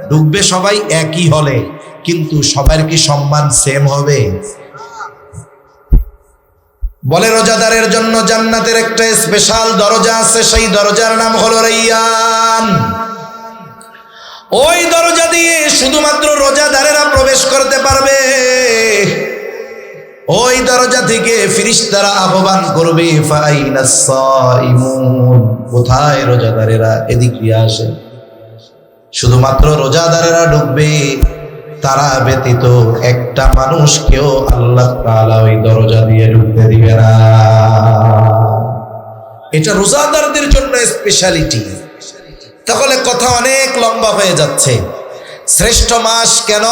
ঢুকবে সবাই একই হলে, কিন্তু সবার কি সম্মান সেম হবে? বলে রোজাদারের জন্য জান্নাতের একটা স্পেশাল দরজা আছে, সেই দরজার নাম হলো রাইয়ান। ওই দরজা দিয়ে শুধুমাত্র রোজাদারেরা প্রবেশ করতে পারবে। ওই দরজা থেকে ফেরেশতারা আহ্বান করবে, ফাইনাস সাইমুন, কোথায় রোজাদারেরা? এদিকে আসে। শুধুমাত্র রোজাদারেরা ঢুকবে, তারা ব্যতীত একটা মানুষকেও আল্লাহ তাআলা ওই দরজা দিয়ে ঢুকতে দিবে না। এটা রোজাদারদের জন্য স্পেশালিটি। তাহলে কথা অনেক লম্বা হয়ে যাচ্ছে। শ্রেষ্ঠ মাস কেন?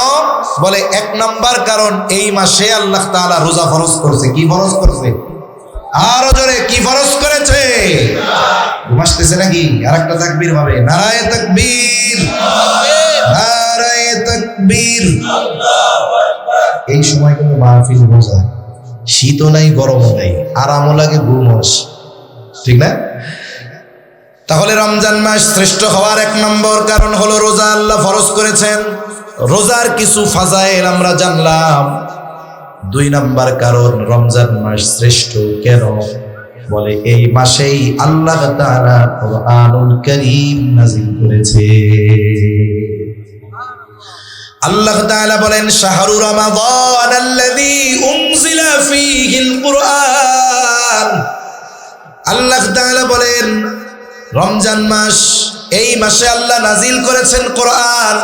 বলে 1 নাম্বার কারণ এই মাসে আল্লাহ তাআলা রোজা ফরজ করেছে। কি ফরজ করেছে? আরো জোরে, কি ফরজ করেছে? ঘুমাসতেছে নাকি? আরেকটা তাকবীর হবে, নারায়ে তাকবীর, নারায়ে তাকবীর। এই সময় কিন্তু মাহফিল রোজা, শীতও নাই, গরমও নাই, আরামও লাগে, ঘুমও আসে, ঠিক না? তাহলে রমজান মাস শ্রেষ্ঠ হওয়ার 1 নম্বর কারণ হলো রোজা আল্লাহ ফরজ করেছেন। রোজার কিছু ফাজাইল আমরা জানলাম। 2 নম্বর কারণ রমজান মাস শ্রেষ্ঠ কেন? বলে এই মাসেই আল্লাহ তাআলা কুরআনুল কারীম নাযিল করেছে। আল্লাহ তাআলা বলেন, শাহরু রমাদান আল্লাযী উনজিলা ফীহিল কুরআন। আল্লাহ তাআলা বলেন, রমজান মাস, এই মাসে আল্লাহ নাজিল করেছেন কোরআন।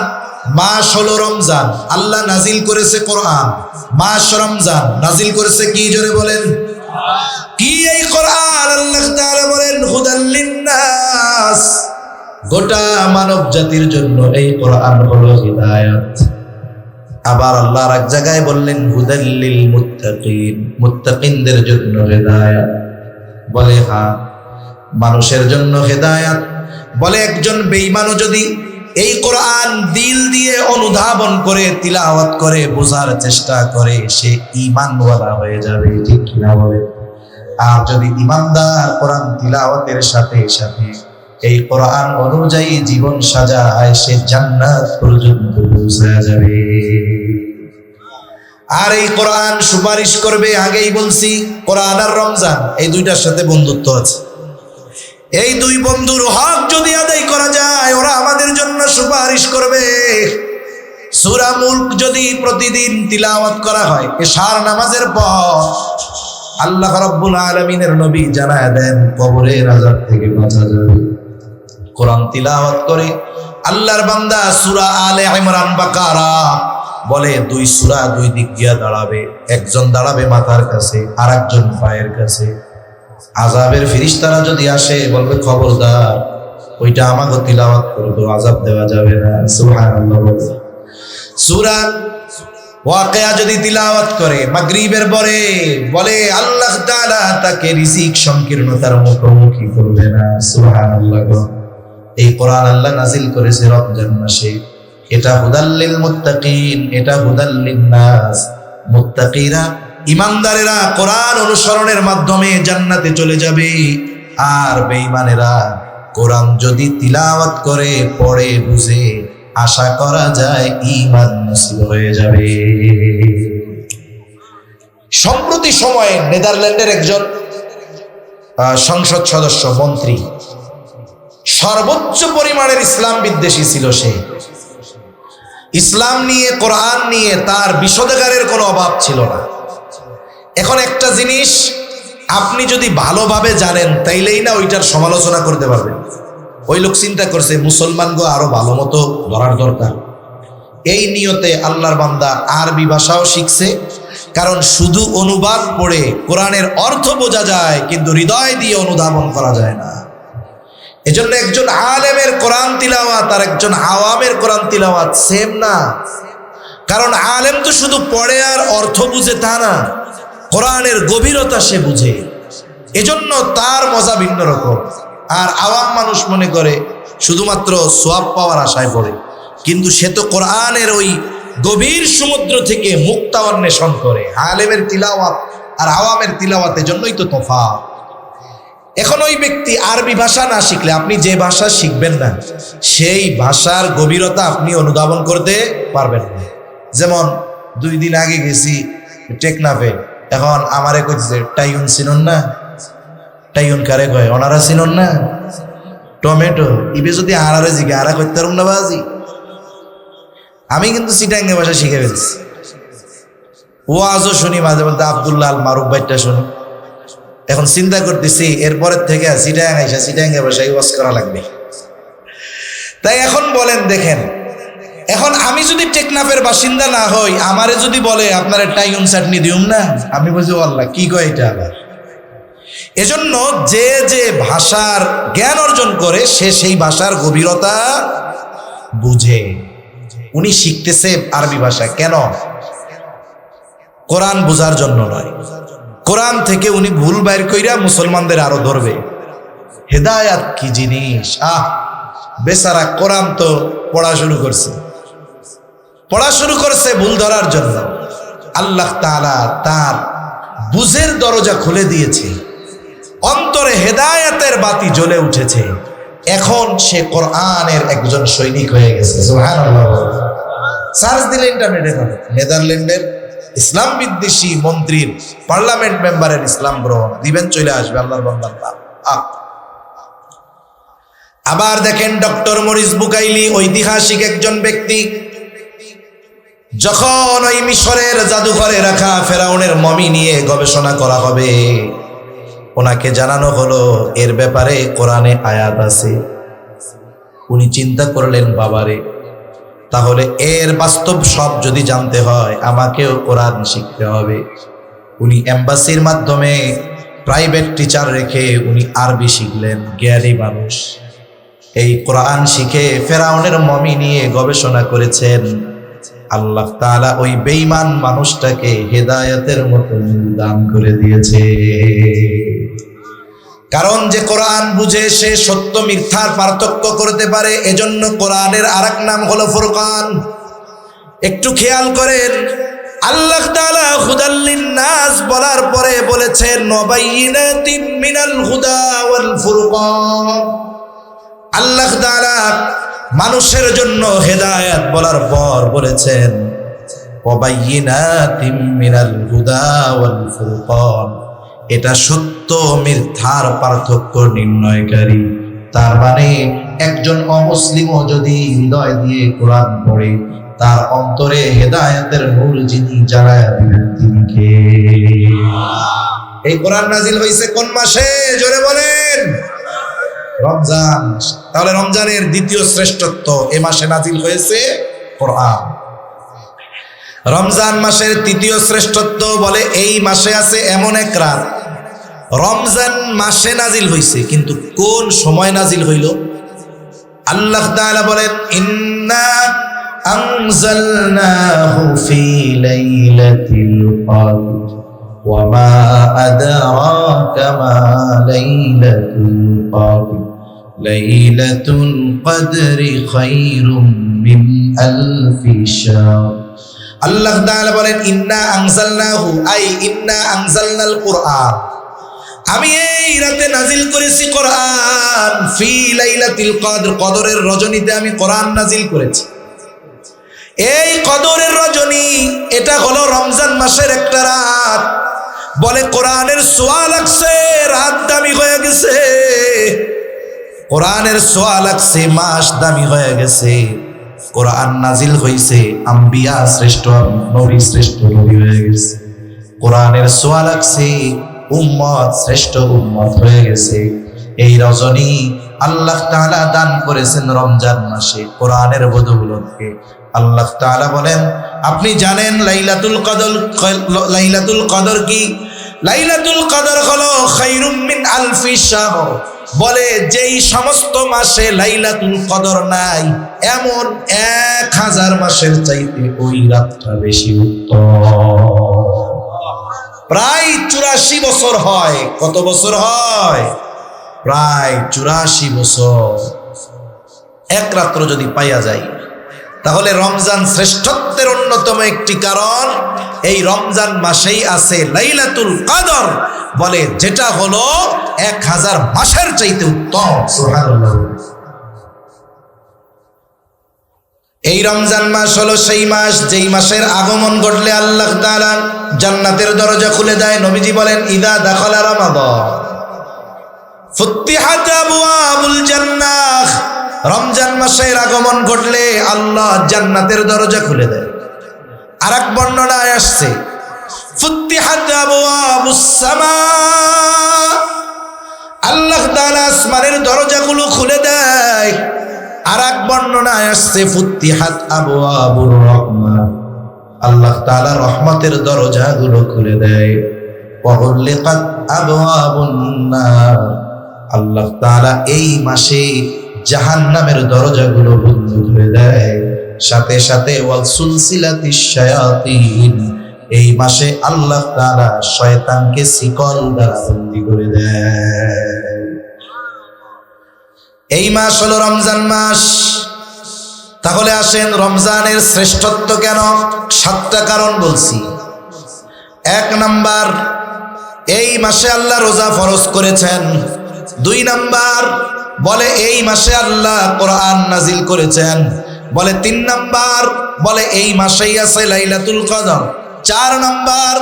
মাস হলো রমজান, আল্লাহ নাজিল করেছে কোরআন। মাস রমজান, নাজিল করেছে কি? জোরে বলেন, কি এই কোরআন? আল্লাহ তাআলা বলেন, হুদাল লিন্নাস, গোটা মানব জাতির জন্য এই কোরআন হলো হিদায়াত। আবার আল্লাহ এক জায়গায় বললেন হুদাল্লিল মুত্তাকিন, মুত্তাকিনদের জন্য হিদায়াত। বলে হ্যাঁ, মানুষের জন্য হিদায়াত। বলে একজন বেঈমানও যদি এই কোরআন দিল দিয়ে অনুধাবন করে তিলাওয়াত করে বোঝার চেষ্টা করে, সে ঈমানওয়ালা হয়ে যাবে, ঠিক কিনা বলে? আর যদি ঈমানদার কোরআন তিলাওয়াতের সাথে সাথে এই কোরআন অনুযায়ী জীবন সাজায়, সে জান্নাত পর্যন্ত পৌঁছে যাবে। আর এই কোরআন সুপারিশ করবে। আগেই বলছি কোরআন আর রমজান এই দুইটার সাথে বন্ধুত্ব আছে। এই দুই বন্ধুর হক যদি আদায় করা যায়, ওরা আমাদের জন্য সুপারিশ করবে। সূরা মুলক যদি প্রতিদিন তিলাওয়াত করা হয় এশার নামাজের পর, আল্লাহ রাব্বুল আলামিনের নবী জানায় দেন কবরের আযাব থেকে বাঁচা যাবে। কোরআন তিলাওয়াত করে আল্লাহর বান্দা সূরা আলে ইমরান বাকারা বলে দুই সূরা দুই দিক দিয়া দাঁড়াবে, একজন দাঁড়াবে মাথার কাছে আর একজন পায়ের কাছে। আযাবের ফেরেশতারা যদি আসে বলবে খবরদার ওইটা আমাকে তিলাওয়াত করবে, আযাব দেওয়া যাবে না। সুবহানাল্লাহ। সূরা ওয়াকিয়া যদি তিলাওয়াত করে মাগরিবের পরে, বলে আল্লাহ তাআলা তাকে রিজিক সংকীর্ণতার মুখোমুখি করবে না। সুবহানাল্লাহ। এই কোরআন আল্লাহ নাজিল করেছে রমজান মাসে। এটা হুদাল্লিল মুত্তাকিন, এটা হুদাল্লিন নাস। মুত্তাকিরা ঈমানদারেরা কোরআন অনুসরণের মাধ্যমে জান্নাতে চলে যাবে, আর বেঈমানেরা কোরআন যদি তিলাওয়াত করে পড়ে বুঝে আশা করা যায় ঈমান নসিব হয়ে যাবে। সম্প্রতি সময়ে নেদারল্যান্ডের একজন সংসদ সদস্য মন্ত্রী, সর্বোচ্চ পরিমাণের ইসলাম বিদ্বেষী ছিল সে। ইসলাম নিয়ে কোরআন নিয়ে তার বিশোধাগারের কোনো অভাব ছিল না। এখন একটা জিনিস আপনি যদি ভালোভাবে জানেন তাইলেই না ওইটার সমালোচনা করতে পারবেন। ওই লোক চিন্তা করছে মুসলমানগো আরো ভালো মতো ধরার দরকার। এই নিয়তে আল্লাহর বান্দা আরবি ভাষাও শিখছে, কারণ শুধু অনুবাদ পড়ে কোরআনের অর্থ বোঝা যায় কিন্তু হৃদয় দিয়ে অনুধাবন করা যায় না। এজন্য একজন আলেমের কোরআন তিলাওয়াত আর একজন আওয়ামের কোরআন তিলাওয়াত সেম না। কারণ আলেম তো শুধু পড়ে আর অর্থ বুঝে তা না, কোরআনের গভীরতা সে বুঝে, এজন্য তার মজা ভিন্ন রকম। আর আওয়াম মানুষ মনে করে শুধুমাত্র সোয়াব পাওয়ার আশায় পড়ে, কিন্তু সে তো কোরআনের ওই গভীর সমুদ্র থেকে মুক্তা অন্বেষণ করে। আলেমের তিলাওয়াত আর আওয়ামের তিলাওয়াত এজন্যই তো তফাৎ। এখন ওই ব্যক্তি আরবি ভাষা না শিখলে আপনি যে ভাষা শিখবেন না সেই ভাষার গভীরতা আপনি অনুধাবন করতে পারবেন না। যেমন 2 দিন আগে গেছি টেকনাফে, এখন আমারে কইছে টাইউন চিনন না? টাইউন কারে কয়? ওনারা চিনন না? টমেটো ইবে যদি আরারে জিগে আরা করতে পারুন না বাজি। আমি কিন্তু চিটাঙ্গে ভাষা শিখে ফেলছি। ও আজও শুনি মাঝে মধ্যে আব্দুল্লাহ আল মারুফ ভাইটা শুনি। এখন চিন্তা করতেছি এরপরের থেকে চিটাঙ্গে ভাষায় ওয়াজ করা লাগবে। তাই এখন বলেন দেখেন, এখন আমি যদি টেকনাফের বাসিন্দা না হই, আমারে যদি বলে আপনার টাইউন চাটনি দিউম না, আমি বলছি আল্লাহ কি কয় এটা আবার। এজন্য যে যে ভাষার জ্ঞান অর্জন করে সে সেই ভাষার গভীরতা বুঝে। উনি শিখতেছে আরবি ভাষা কেন? কোরআন বুঝার জন্য নয়, কোরআন থেকে উনি ভুল বাইর কইরা মুসলমানদের আরো ধরবে। হেদায়াত কি জিনিস! বেচারা কোরআন তো পড়া শুরু করছে ভুল ধরার জন্য। আল্লাহ তাআলা তার বুঝের দরজা খুলে দিয়েছে, অন্তরে হেদায়াতের বাতি জ্বলে উঠেছে। এখন সে কোরআনের একজন সৈনিক হয়ে গেছে। সুবহানাল্লাহ। সার্চ দিলে ইন্টারনেটে পাবে নেদারল্যান্ডের ইসলাম বিদ্বেষী মন্ত্রীর পার্লামেন্ট মেম্বারের ইসলাম গ্রহণ দিবেন, চলে আসবে আল্লাহর বান্দার নাম। আবার দেখেন ডক্টর মরিস বুকাইলি, ঐতিহাসিক একজন ব্যক্তি, যখন ওই মিশরের জাদুঘরে রাখা ফেরাউনের মমি নিয়ে গবেষণা করা হবে, ওনাকে জানানো হলো এর ব্যাপারে কোরআনে আয়াত আছে। উনি চিন্তা করলেন বাবারে, তাহলে এর বাস্তব সব যদি জানতে হয় আমাকেও কোরআন শিখতে হবে। উনি এম্বাসির মাধ্যমে প্রাইভেট টিচার রেখে উনি আরবি শিখলেন। জ্ঞানী মানুষ, এই কোরআন শিখে ফেরাউনের মমি নিয়ে গবেষণা করেছেন। আল্লাহ তাআলা ওই বেঈমান মানুষটাকে হেদায়েতের মতো দান করে দিয়েছে। কারণ যে কোরআন বুঝে সে সত্য মিথ্যার পার্থক্য করতে পারে। এজন্য কোরআনের আরেক নাম হলো ফুরকান। একটু খেয়াল করেন, আল্লাহ তাআলা হুদাল লিন্নাস বলার পরে বলেছেন ওয়াবাইয়িনাতিম মিনাল হুদা ওয়াল ফুরকান। আল্লাহ তাআলা মানুষের জন্য হেদায়েত বলার পর বলেছেন ওয়াবাইয়িনাতিম মিনাল হুদা ওয়াল ফুরকান। এটা সত্য মিথ্যার পার্থক্য নির্ণয়কারী। তার মানে একজন অমুসলিমও যদি হৃদয় দিয়ে কোরআন পড়ে, তার অন্তরে হেদায়েতের নূর যিনি জ্বালায়া দিবেন তিনি কে? এই কোরআন নাজিল হয়েছে কোন মাসে? জোরে বলেন। রমজান। তাহলে রমজানের দ্বিতীয় শ্রেষ্ঠত্ব এ মাসে নাজিল হয়েছে কোরআন। রমজান মাসের তৃতীয় শ্রেষ্ঠত্ব বলে এই মাসে আছে এমন এক রাত। রমজান মাসে নাজিল হইছে, কিন্তু কোন সময় নাজিল হইল? আল্লাহ তাআলা বলেন ইন্না আনজালনাহু ফি লাইলাতিল কদর ওয়া মা আদরাকা মা লাইলাতুল কদর লাইলাতুল কদরি খায়রুম মিন আলফি শাহর। আল্লাহ তাআলা বলেন ইন্না আনজালনাহু আই ইন্না আনজালনাল কুরআন, আমি এই রাতে নাজিল করেছি কোরআন। ফি লাইলাতিল কদর, কদরের রজনীতে আমি কোরআন নাজিল করেছি। এই কদরের রজনী এটা হলো রমজান মাসের একটা রাত। বলে কোরআনের ছোঁয়া লাগছে, রাত দামি হয়ে গেছে। কোরআনের ছোঁয়া লাগছে, মাস দামি হয়ে গেছে। কোরআন নাজিল হইছে, আম্বিয়া শ্রেষ্ঠ নবী শ্রেষ্ঠ নবী হয়ে গেছে। কোরআনের ছোঁয়া লাগছে, উম্মত শ্রেষ্ঠ উম্মত হয়ে গেছে। এই রজনী আল্লাহ তাআলা দান করেছেন রমজান মাসে কোরআনের বদৌলতকে। আল্লাহ তাআলা বলেন আপনি জানেন লাইলাতুল কদর কি? লাইলাতুল কদর হলো খায়রুম মিন আলফি শাহর। বলে যেই সমস্ত মাসে লাইলাতুল কদর নাই, এমন 1000 মাসের চাইতে ওই রাতটা বেশি উত্তম। প্রায় 84 বছর হয়। কত বছর হয়? প্রায় 84 বছর। এক রাত্র যদি পাইয়া যায়, তাহলে রমজান শ্রেষ্ঠত্বের অন্যতম একটি কারণ এই রমজান মাসেই আছে লাইলাতুল কদর, বলে যেটা হলো 1000 মাসের চাইতে উত্তম। সুবহানাল্লাহ। এই রমজান মাস হলো সেই মাস যেই মাসের আগমন ঘটলে আল্লাহ তাআলা জান্নাতের দরজা খুলে দেয়। নবীজি বলেন ইদা দাখালা রমাদান ফুতিহাত আবওয়াবুল জান্নাহ। রমজান মাসের আগমন ঘটলে আল্লাহ জান্নাতের দরজা খুলে দেয়। আরেক বর্ণনায় আসছে ফুতিহাত আবওয়াবুস সামা, আল্লাহ তাআলা আসমানের দরজাগুলো খুলে দেয়। আরেক বর্ণনায় আসছে ফুতিহাত আবওয়াবুর রহমান, আল্লাহ তাআলা রহমতের দরজাগুলো খুলে দেয়। ওয়া গুলিকাত আবওয়াবুন নার, আল্লাহ তাআলা এই মাসে জাহান্নামের দরজাগুলো বন্ধ করে দেয়। সাথে সাথে ওয়াল সুলসিলাতিশ শায়াতিন, এই মাসে আল্লাহ তাআলা শয়তানকে শিকল দ্বারা বন্দী করে দেয়। এই মাস হলো রমজান মাস। তাহলে আসেন রমজানের শ্রেষ্ঠত্ব কেন? 7টা কারণ বলছি। 1 নাম্বার, এই মাসে আল্লাহ রোজা ফরজ করেছেন। 2 নাম্বার, বলে এই মাসে আল্লাহ কোরআন নাজিল করেছেন। বলে 3 নাম্বার, বলে এই মাসেই আছে লাইলাতুল কদর। 4 নাম্বার,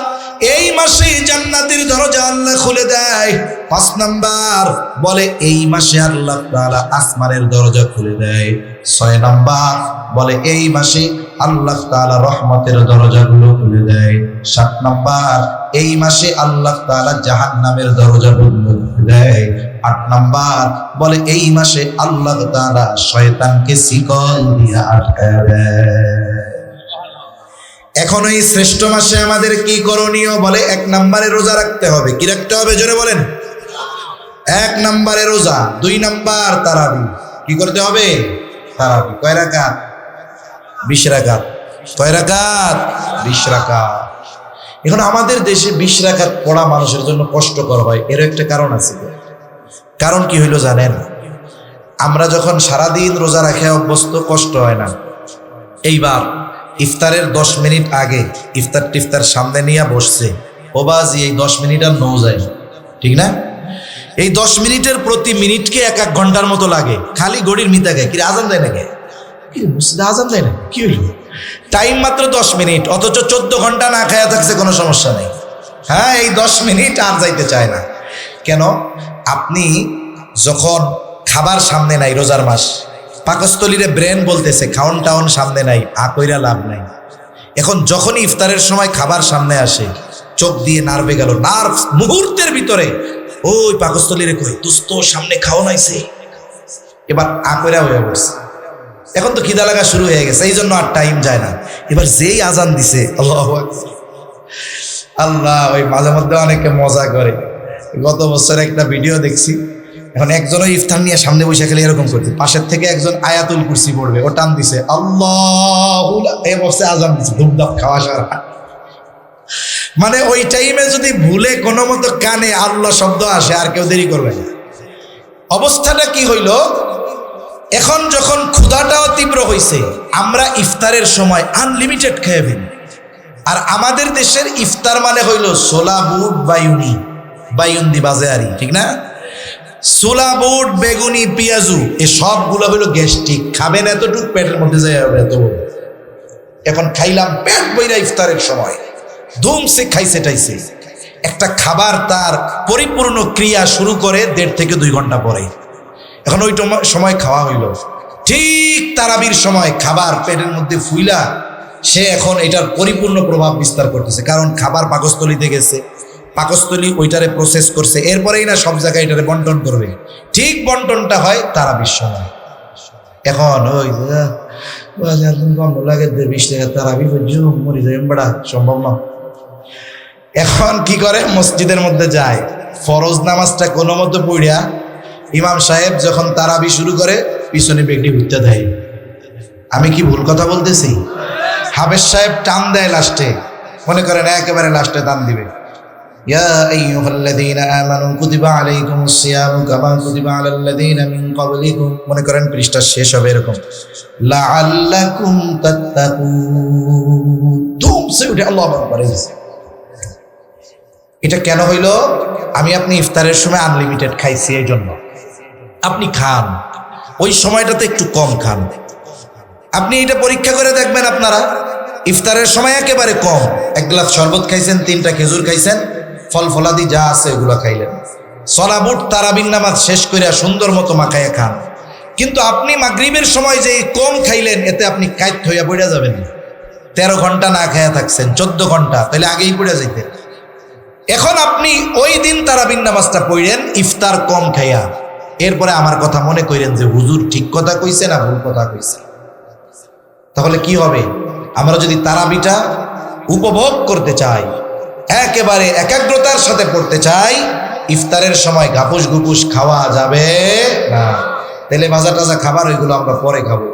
এই মাসেই জান্নাতের দরজা আল্লাহ খুলে দেয়। 5 নাম্বার, বলে এই মাসে আল্লাহ তাআলা আসমানের দরজা খুলে দেয়। 6 নাম্বার, বলে এই মাসে আল্লাহ তাআলা রহমতের দরজাগুলো খুলে দেয়। 7 নাম্বার, এই মাসে আল্লাহ তাআলা জাহান্নামের দরজা বন্ধ করে দেয়। 8 নাম্বার, বলে এই মাসে আল্লাহ তাআলা শয়তানকে শিকল দিয়ে আটকায় দেয়। এখন এই শ্রেষ্ঠ মাসে আমাদের কি করণীয়? বলে 1 নম্বরে রোজা রাখতে হবে। কি রাখতে হবে? জোরে বলেন। 1 নম্বরে রোজা, 2 নাম্বার তারাবি, কি করতে হবে? তারাবি। কয় রাকাত? 20 রাকাত। কয় রাকাত? 20 রাকাত। এখন আমাদের দেশে 20 রাকাত পড়া মানুষের জন্য কষ্টকর হয়, এর একটা কারণ আছে। কারণ কি হইল জানেন? আমরা যখন সারাদিন রোজা রাখে অভ্যস্ত, কষ্ট হয় না। এইবার ইফতারের 10 মিনিট আগে ইফতার টিফতার সামনে নিয়ে বসছে, ও বাজি এই 10 মিনিট আর নৌ যায়, ঠিক না? এই 10 মিনিটের প্রতি মিনিটকে 1-1 ঘন্টার মতো লাগে। খালি গড়ির মিতা গায়, কি আজান দেয় নাকি? কি মসজিদে আজান দেয় না? কি হইল? টাইম মাত্র 10 মিনিট, অথচ 14 ঘন্টা না খায়া থাকছে, কোনো সমস্যা নেই। হ্যাঁ, এই 10 মিনিট আর যাইতে চায় না। কেন? আপনি যখন খাবার সামনে নাই, রোজার মাস, পাকস্থলীরে ব্রেন বলতেছে খাওন টাউন সামনে নাই, আকইরা লাভ নাই। এখন যখনই ইফতারের সময় খাবার সামনে আসে, চোখ দিয়ে নার্ভে গেল, নার্ভ মুহূর্তের ভিতরে ওই পাকস্থলীরে কই দোস্ত সামনে খাওন আইছে, এবার আকইরা হয়ে পড়ছে। এখন তো খিদা লাগা শুরু হয়ে গেছে, এই জন্য আর টাইম যায় না। এবার যেই আজান দিছে, আল্লাহ, ওই মাঝে মধ্যে অনেকে মজা করে। গত বছর একটা ভিডিও দেখছি, এখন একজনও ইফতার নিয়ে সামনে বসে খেলে এরকম করছে, পাশের থেকে একজন আয়াতুল কুরসি পড়বে, ও টান দিছে আল্লাহ, এই বসে আজান দিছে, ধূপধাপ খাওয়া সারা। মানে ওই টাইমে যদি ভুলে কোনো মতো কানে আল্লাহ শব্দ আসে, আর কেউ দেরি করবে না। অবস্থাটা কি হইল? এখন যখন ক্ষুধাটাও তীব্র হইছে, আমরা ইফতারের সময় আনলিমিটেড খেয়ে ফেলি। আর আমাদের দেশের ইফতার মানে হইল ছোলা বুট বাইউনি, বাইউন্দি বাজেয়ারি, ঠিক না? ছোলা বুট বেগুনি পেঁয়াজু, এ সবগুলো হইল গ্যাস্ট্রিক। খাবেন এতটুক, পেটের মধ্যে যায় এত। এখন খাইলাম পেট বইরা ইফতারের সময়, ধুমসে খাইছে টাইছে। একটা খাবার তার পরিপূর্ণ ক্রিয়া শুরু করে 1.5 থেকে 2 ঘন্টা পরে। এখন ওই সময় খাওয়া হইল, ঠিক তারাবির সময় খাবার পেটের মধ্যে ফুইলা সে এখন এটার পরিপূর্ণ প্রভাব বিস্তার করতেছে, কারণ খাবার পাকস্থলীতে গেছে, পাকস্থলী ওইটারে প্রসেস করছে, এরপরেই না সব জায়গায় এটারে বন্টন করবে। ঠিক বন্টনটা হয় তারাবির সময়। এখন ওই গন্ধ লাগে 20 টাকা তারাবি মরি যায়, বড়া সম্ভব না। এখন কি করে? মসজিদের মধ্যে যায়, ফরজ নামাজটা কোনো মতো পড়িয়া ইমাম সাহেব যখন তারাবি শুরু করে পিছনে বেগটি ঘুরতে দেয়। আমি কি ভুল কথা বলতেছি? হাফেজ সাহেব টান দেয় লাস্টে, মনে করেন একেবারে লাস্টে টান দিবে, ইয়া আইয়ুহাল্লাযীনা আমানু কুতিবা আলাইকুমুস সিয়ামু কামা কুতিবা আলাল্লাযীনা মিন ক্বাবলিকুম, মনে করেন পৃষ্ঠা শেষ হবে এরকম, লাআল্লাকুম তাত্তাকুন, ধুমসে উঠে আল্লাহু আকবার। এটা কেন হইল? আমি আপনি ইফতারের সময় আনলিমিটেড খাইছি, এই জন্য। আপনি খান, ওই সময়টাতে একটু কম খান। আপনি এটা পরীক্ষা করে দেখবেন, আপনারা ইফতারের সময় একেবারে কম, 1 গ্লাস শরবত খাইছেন, 3টা খেজুর খাইছেন, ফল ফলাদি যা আছে ওগুলো খাইলেন, সলাবুট তারাবির নামাজ শেষ করে সুন্দর মতো মাখাইয়া খান। কিন্তু আপনি মাগরিবের সময় যে কম খাইলেন, এতে আপনি কাইত হইয়া পড়ে যাবেন। 13 ঘন্টা না খাইয়া থাকছেন, 14 ঘন্টা, তাহলে আগেই পড়ে যাইতেন। এখন আপনি ওই দিন তারাবির নামাজটা পড়লেন ইফতার কম খাইয়া, এরপরে আমার কথা মনে করেন যে হুজুর ঠিক কথা কইছে না ভুল কথা কইছে। তাহলে কি হবে? আমরা যদি তারাবিটা উপভোগ করতে চাই, একেবারে একাগ্রতার সাথে পড়তে চাই, ইফতারের সময় গাপুস গুপুস খাওয়া যাবে না। তেলে ভাজা টাজা খাবার ওইগুলো আমরা পরে খাবো।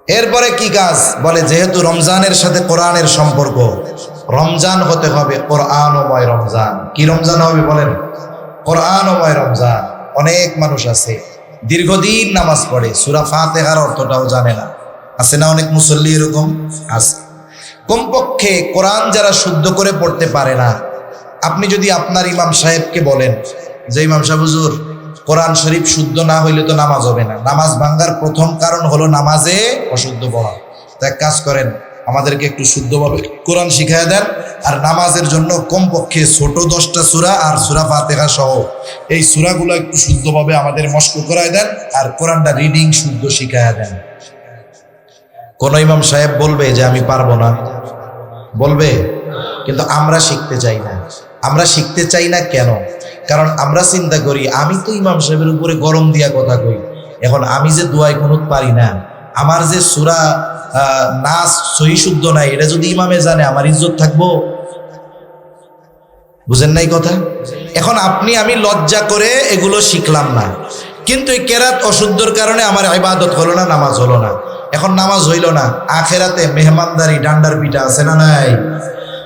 এরপরে কি কাজ? বলে যেহেতু রমজানের সাথে কোরআনের সম্পর্ক, রমজান হতে হবে কোরআনময় রমজান। কি রমজান হবে বলেন? কোরআনময় রমজান। অনেক মানুষ আছে দীর্ঘদিন নামাজ পড়ে, সূরা ফাতিহার অর্থটাও জানে না, আছে না? অনেক মুসল্লি এরকম আছে। কমপক্ষে কোরআন যারা শুদ্ধ করে পড়তে পারে না, আপনি যদি আপনার ইমাম সাহেবকে বলেন যে ইমাম সাহেব হুজুর, কোরআন শরীফ শুদ্ধ না হইলে তো নামাজ হবে না, নামাজ ভাঙ্গার প্রথম কারণ হলো নামাজে অশুদ্ধ পড়া, তো এক কাজ করেন, আমাদেরকে একটু শুদ্ধভাবে কোরআন শিখাইয়া দেন, আর নামাজের জন্য কমপক্ষে ছোট 10টা সূরা আর সূরা ফাতিহা সহ এই সূরাগুলো একটু শুদ্ধভাবে আমাদের মস্ক করায় দেন, আর কোরআনটা রিডিং শুদ্ধ শিখাইয়া দেন। কোন ইমাম সাহেব বলবে যে আমি পারবো না? বলবে? কিন্তু আমরা শিখতে চাই না। আমরা শিখতে চাই না কেন? কারণ আমরা চিন্তা করি আমি তো ইমাম সাহেবের উপরে গরম দিয়া কথা কই, এখন আমি যে দুআয়ে কুনুত পারি না, আমার যে সূরা নাস সহি শুদ্ধ নাই, এটা যদি ইমামে জানে আমার ইজ্জত থাকবো? বুঝেন নাই কথা? এখন আপনি আমি লজ্জা করে এগুলো শিখলাম না, কিন্তু এই কেরাত অশুদ্ধর কারণে আমার ইবাদত হলো না, নামাজ হলো না। এখন নামাজ হইল না, আখেরাতে মেহমানদারি ডান্ডার পিঠা আছে না নাই?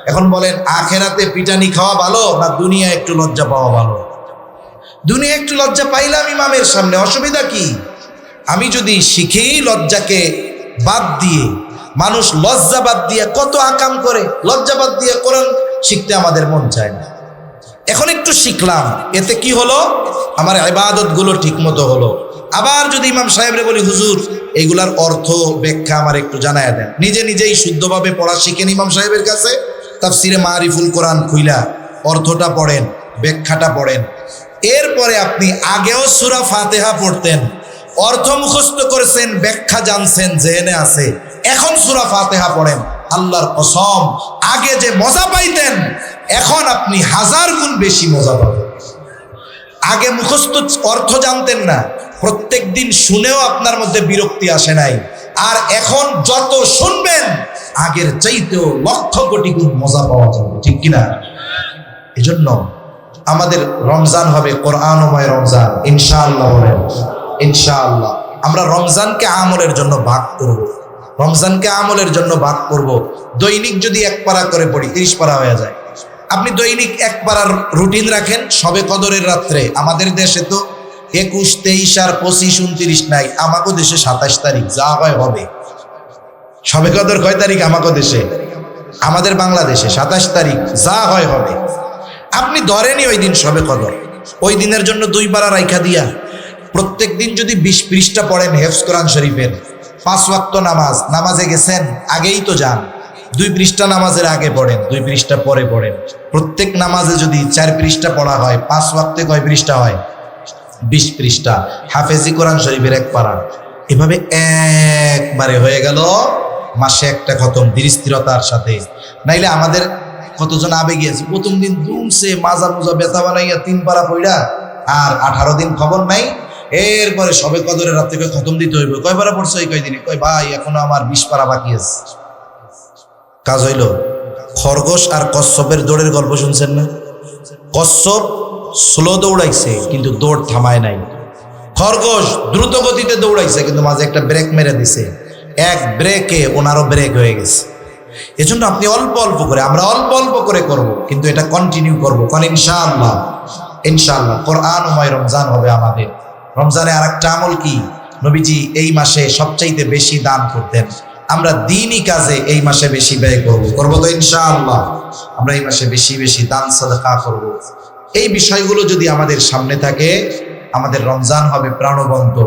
এখন বলেন, আখেরাতে পিটানি খাওয়া ভালো না দুনিয়া একটু লজ্জা পাওয়া ভালো? দুনিয়া একটু লজ্জা পাইলাম ইমামের সামনে, অসুবিধা কি? আমি যদি শিখেই লজ্জাকে বাদ দিয়ে, মানুষ লজ্জা বাদ দিয়ে কত আকাম করে, লজ্জা বাদ দিয়ে কোরআন শিখতে আমাদের মন চায় না। এখন একটু শিখলাম, এতে কি হলো? আমার ইবাদত গুলো ঠিক মতো হলো। আবার যদি ইমাম সাহেবরে বলি, হুজুর এইগুলার অর্থ ব্যাখ্যা আমার একটু জানায় দেন, নিজে নিজেই শুদ্ধভাবে পড়া শিখেন ইমাম সাহেবের কাছে, তাফসিরে মারিফুল কোরআন খুইলা অর্থটা পড়েন, ব্যাখ্যাটা পড়েন। এরপরে আপনি আগেও সূরা ফাতিহা পড়তেন, অর্থ মুখস্থ করেছেন, ব্যাখ্যা জানছেন, জেনে আছে, এখন সূরা ফাতিহা পড়েন। আল্লাহর কসম, আগে যে মজা পাইতেন এখন আপনি 1000 গুণ বেশি মজা পাবেন। আগে মুখস্থ অর্থ জানতেন না, প্রত্যেক দিন শুনেও আপনার মধ্যে বিরক্তি আসে নাই, আর এখন যত শুনবেন আগের চাইতেও লক্ষ কোটি গুণ মজা পাওয়া যাবে, ঠিক কিনা? এজন্য আমাদের রমজান হবে কোরআনময় রমজান, ইনশাআল্লাহ বলেন ইনশাআল্লাহ। আমরা রমজানকে আমলের জন্য ভাগ করব, রমজানকে আমলের জন্য ভাগ করব। দৈনিক যদি 1 পারা করে পড়ি 30 পারা হয়ে যায়। আপনি দৈনিক 1 পারার রুটিন রাখেন। সবে কদরের রাত্রে, আমাদের দেশে তো 21, 23 আর 25, 29 নাই, আমাকে দেশে 27 তারিখ, যা হয় হবে। সবে কদর কয় তারিখ আমাকে দেশে? আমাদের বাংলাদেশে 27 তারিখ, যা হয় হবে। আপনি ধরেনই ওই দিন সবে কদর, ওই দিনের জন্য 2 পারা রাইখা দিয়া প্রত্যেক দিন যদি 20 পৃষ্ঠা পড়েন হেফজ কোরআন শরীফের, 5 ওয়াক্ত নামাজ, নামাজে গেছেন আগেই তো যান, 2 পৃষ্ঠা নামাজের আগে পড়েন, 2 পৃষ্ঠা পরে পড়েন। প্রত্যেক নামাজে যদি 4 পৃষ্ঠা পড়া হয়, 5 ওয়াক্তে কয় পৃষ্ঠা হয়? 20 পৃষ্ঠা। হাফেজি কোরআন শরীফের 1 পারা, এভাবে একবারে হয়ে গেল মাসে একটা খতম, ধীরস্থিরতার সাথে। নাইলে আমাদের কতজন আবেগে আছে, প্রথম দিন দুমছে মাজা মুজা ব্যথা বানাইয়া 3 পারা পড়া, আর 18 দিন খবর নাই। এরপরে সবে কদরের রাত থেকে খতম দিতে হইবে। কয় পারা পড়ছো এই কয়দিনে? কয় ভাই এখনো আমার 20 পারা বাকি আছে। কাজ হইল। খরগোশ আর কচ্ছপের দৌড়ের গল্প শুনছেন না? কচ্ছপ স্লো দৌড়াইছে কিন্তু দৌড় থামায় নাই, খরগোশ দ্রুত গতিতে দৌড়াইছে কিন্তু মাঝে একটা ব্রেক মেরে দিছে, এক ব্রেকে ওনারও ব্রেক হয়ে গেছে। এজন্য আপনি অল্প অল্প করে, আমরা অল্প অল্প করে করব, কিন্তু এটা কন্টিনিউ করবো, কারণ ইনশাআল্লাহ ইনশাআল্লাহ কোরআনময় রমজান হবে আমাদের। রমজানে আরেকটা আমল কি? নবীজি এই মাসে সবচাইতে বেশি দান করতেন। আমরা দ্বীনি কাজে এই মাসে বেশি ব্যয় করব তো ইনশাআল্লাহ। আমরা এই মাসে বেশি বেশি দান সাদাকা করব। এই বিষয়গুলো যদি আমাদের সামনে থাকে, আমাদের রমজান হবে প্রাণবন্ত।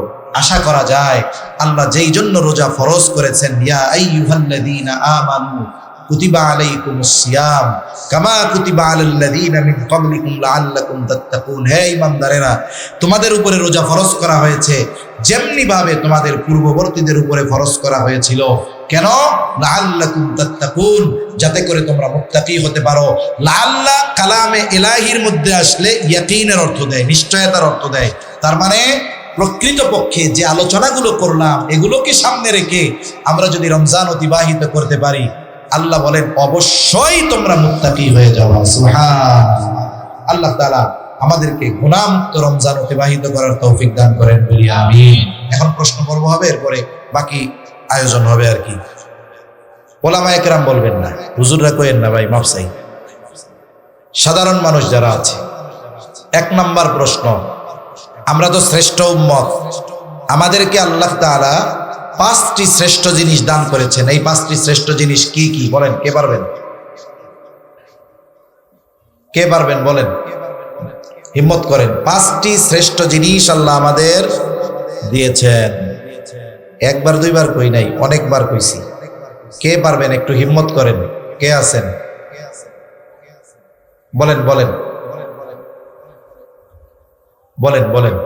আশা করা যায় আল্লাহ যেই জন্য রোজা ফরজ করেছেন, ইয়া আইয়ুহাল্লাযীনা আমানু কুতিবা আলাইকুমুস সিয়াম কামা কুতিবা আলাল্লাযীনা মিন ক্বাবলিকুম লাআল্লাকুম তাত্তাকুন। হে ঈমানদারেরা, তোমাদের উপরে রোজা ফরজ করা হয়েছে যেমনি ভাবে তোমাদের পূর্ববর্তীদের উপরে ফরজ করা হয়েছিল। কেন? লাআল্লাকুম তাত্তাকুন, যাতে করে তোমরা মুত্তাকি হতে পারো। লাআল্লাহ কালামে ইলাহির মধ্যে আসলে ইয়াকিনের অর্থ দেয়, নিশ্চয়তার অর্থ দেয়। তার মানে প্রকৃতপক্ষে যে আলোচনাগুলো করলাম এগুলোকে সামনে রেখে আমরা যদি রমজান অতিবাহিত করতে পারি, আল্লাহ বলেন অবশ্যই তোমরা মুত্তাকি হয়ে যাও। সুবহানাল্লাহ। আল্লাহ তাআলা আমাদেরকে গুনাহমুক্ত রমজান অতিবাহিত করার তৌফিক দান করেন, বলি আমিন। এখন প্রশ্ন পর্ব হবে, এরপরে বাকি আয়োজন হবে আর কি। ওলামায়ে কেরাম বলবেন না, হুজুররা কইেন না ভাই, মাফ চাই। সাধারণ মানুষ যারা আছে, 1 নাম্বার প্রশ্ন, আমরা তো শ্রেষ্ঠ উম্মত, আমাদেরকে আল্লাহ তাআলা 5টি শ্রেষ্ঠ জিনিস দান করেছেন। এই 5টি শ্রেষ্ঠ জিনিস কি কি বলেন? কে পারবেন? কে পারবেন বলেন? হিম্মত করেন। 5টি শ্রেষ্ঠ জিনিস আল্লাহ আমাদের দিয়েছেন। 1 বার 2 বার কই নাই, অনেকবার কইছি। কে পারবেন? একটু হিম্মত করেন। কে আছেন? বলেন বলেন বলেন বলেন।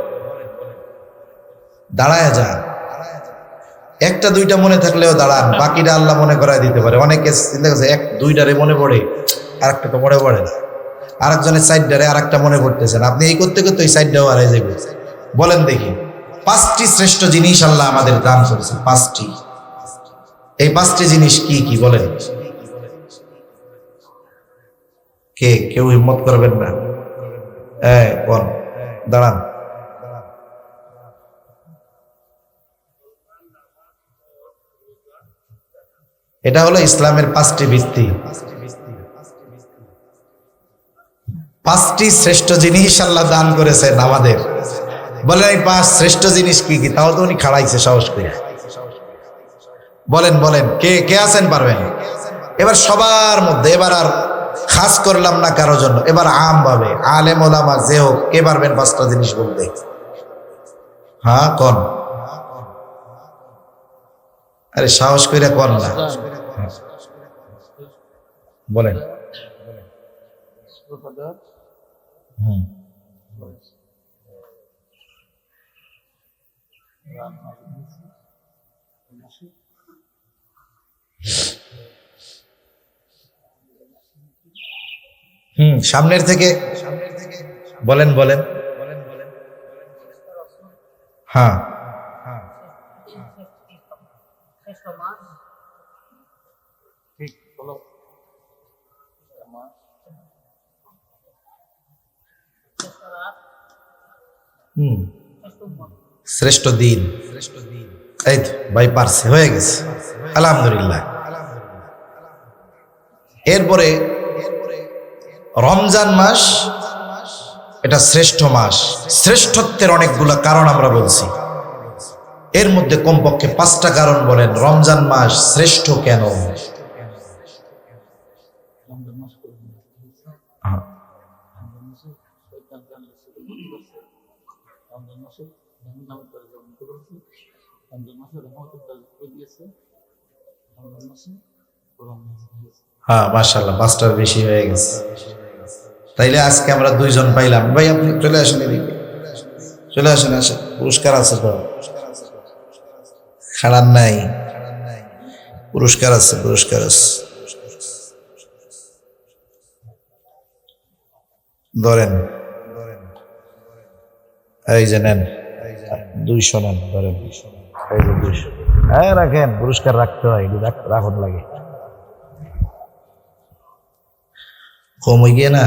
দাঁড়ায় যান, 1টা 2টা মনে থাকলেও দাঁড়ান, বাকিটা আল্লাহ মনে করায় দিতে পারে। অনেকে চিন্তা করছে 1-2টারে মনে পড়ে, আরেকটা তো মনে পড়ে না, আরেকজনের সাইডটারে আরেকটা মনে পড়তেছেন। আপনি এই করতে করতে ওই সাইডটাও হারিয়ে যাবে। বলেন দেখি, 5টি শ্রেষ্ঠ জিনিস আল্লাহ আমাদের দান করেছেন। 5টি। এই 5টি জিনিস কি কি বলেন? কে? কেউ হিম্মত করবেন না? কোন? দাঁড়ান। এটা হলো ইসলামের 5টি ভিত্তি। 5টি শ্রেষ্ঠ জিনিস আল্লাহ দান করেছেন আমাদের। বলেন এই 5 শ্রেষ্ঠ জিনিস কি কি? তাও তো উনি খাড়াইছে সাহস করে। বলেন বলেন, কে কে আছেন পারবেন? এবার সবার মধ্যে, এবার আর খাস করলাম না কারো জন্য, এবার আম ভাবে আলেম ওলামা যে হোক, কে পারবেন 5টা জিনিস বলতে? হ্যাঁ কোন? আরে সাহস করে কোন না, বলেন। সামনের থেকে বলেন বলেন। হ্যাঁ শ্রেষ্ঠ দিন। এই তো ভাই পারছে, হয়ে গেছে, আলহামদুলিল্লাহ। এরপরে রমজান মাস, এটা শ্রেষ্ঠ মাস। শ্রেষ্ঠত্বের অনেকগুলো কারণ আমরা বলছি, এর মধ্যে কমপক্ষে 5টা কারণ বলেন রমজান মাস শ্রেষ্ঠ কেন? হ্যাঁ মাশাআল্লাহ, 5টার বেশি হয়ে গেছে। তাইলে আজকে আমরা 2 জন পাইলাম। ভাই আপনি চলে আসেন এদিকে, চলে আসেন, আসেন, পুরস্কার আছে তো, খারাপ নাই, পুরস্কার আছে, পুরস্কার আছে, ধরেন। এই যে নেন 200 নেন, ধরেন। এই যে 200, হ্যাঁ রাখেন, পুরস্কার রাখতে হয়, রাখুন লাগে, কম হয়ে গিয়ে না।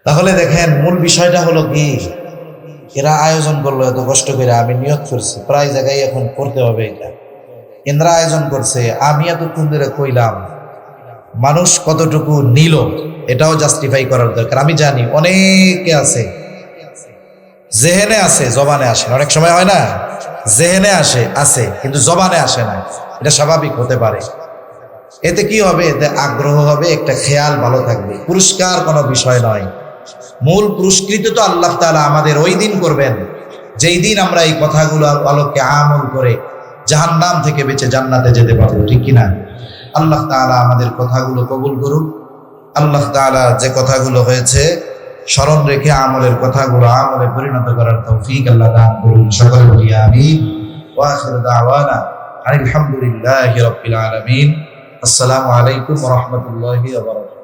তাহলে দেখেন মূল বিষয়টা হলো কি, এরা আয়োজন করলো এত কষ্ট করে, আমি নিয়ত করছি প্রায় জায়গায় এখন করতে হবে এটা, এনরা আয়োজন করছে, আমি এতক্ষণ ধরে কইলাম, মানুষ কতটুকু নিল এটাও জাস্টিফাই করার দরকার। আমি জানি অনেকে আছে জেহেনে আছে, জবানে আসে না। অনেক সময় হয় না, জেহেনে আছে কিন্তু জবানে আসে না, এটা স্বাভাবিক হতে পারে। এতে কি হবে? এতে আগ্রহ হবে, একটা খেয়াল ভালো থাকবে। পুরস্কার কোনো বিষয় নয়, মূল পুরস্কৃত তো আল্লাহ তাআলা আমাদের ওই দিন করবেন যেই দিন আমরা এই কথাগুলো আলোকে আমল করে জাহান্নাম থেকে বেঁচে জান্নাতে যেতে পারবো, ঠিক কিনা? আল্লাহ তাআলা আমাদের কথাগুলো কবুল করুন। আল্লাহ তাআলা যে কথাগুলো হয়েছে স্মরণ রেখে আমলের কথাগুলো আমলে পরিণত করার তৌফিক আল্লাহ দান করুন। সকলে বলি আমিন। ওয়া আখিরু দাওয়ানা আলহামদুলিল্লাহি রাব্বিল আলামিন। আসসালামু আলাইকুম ওয়া রাহমাতুল্লাহি ওয়া বারাকাতুহু।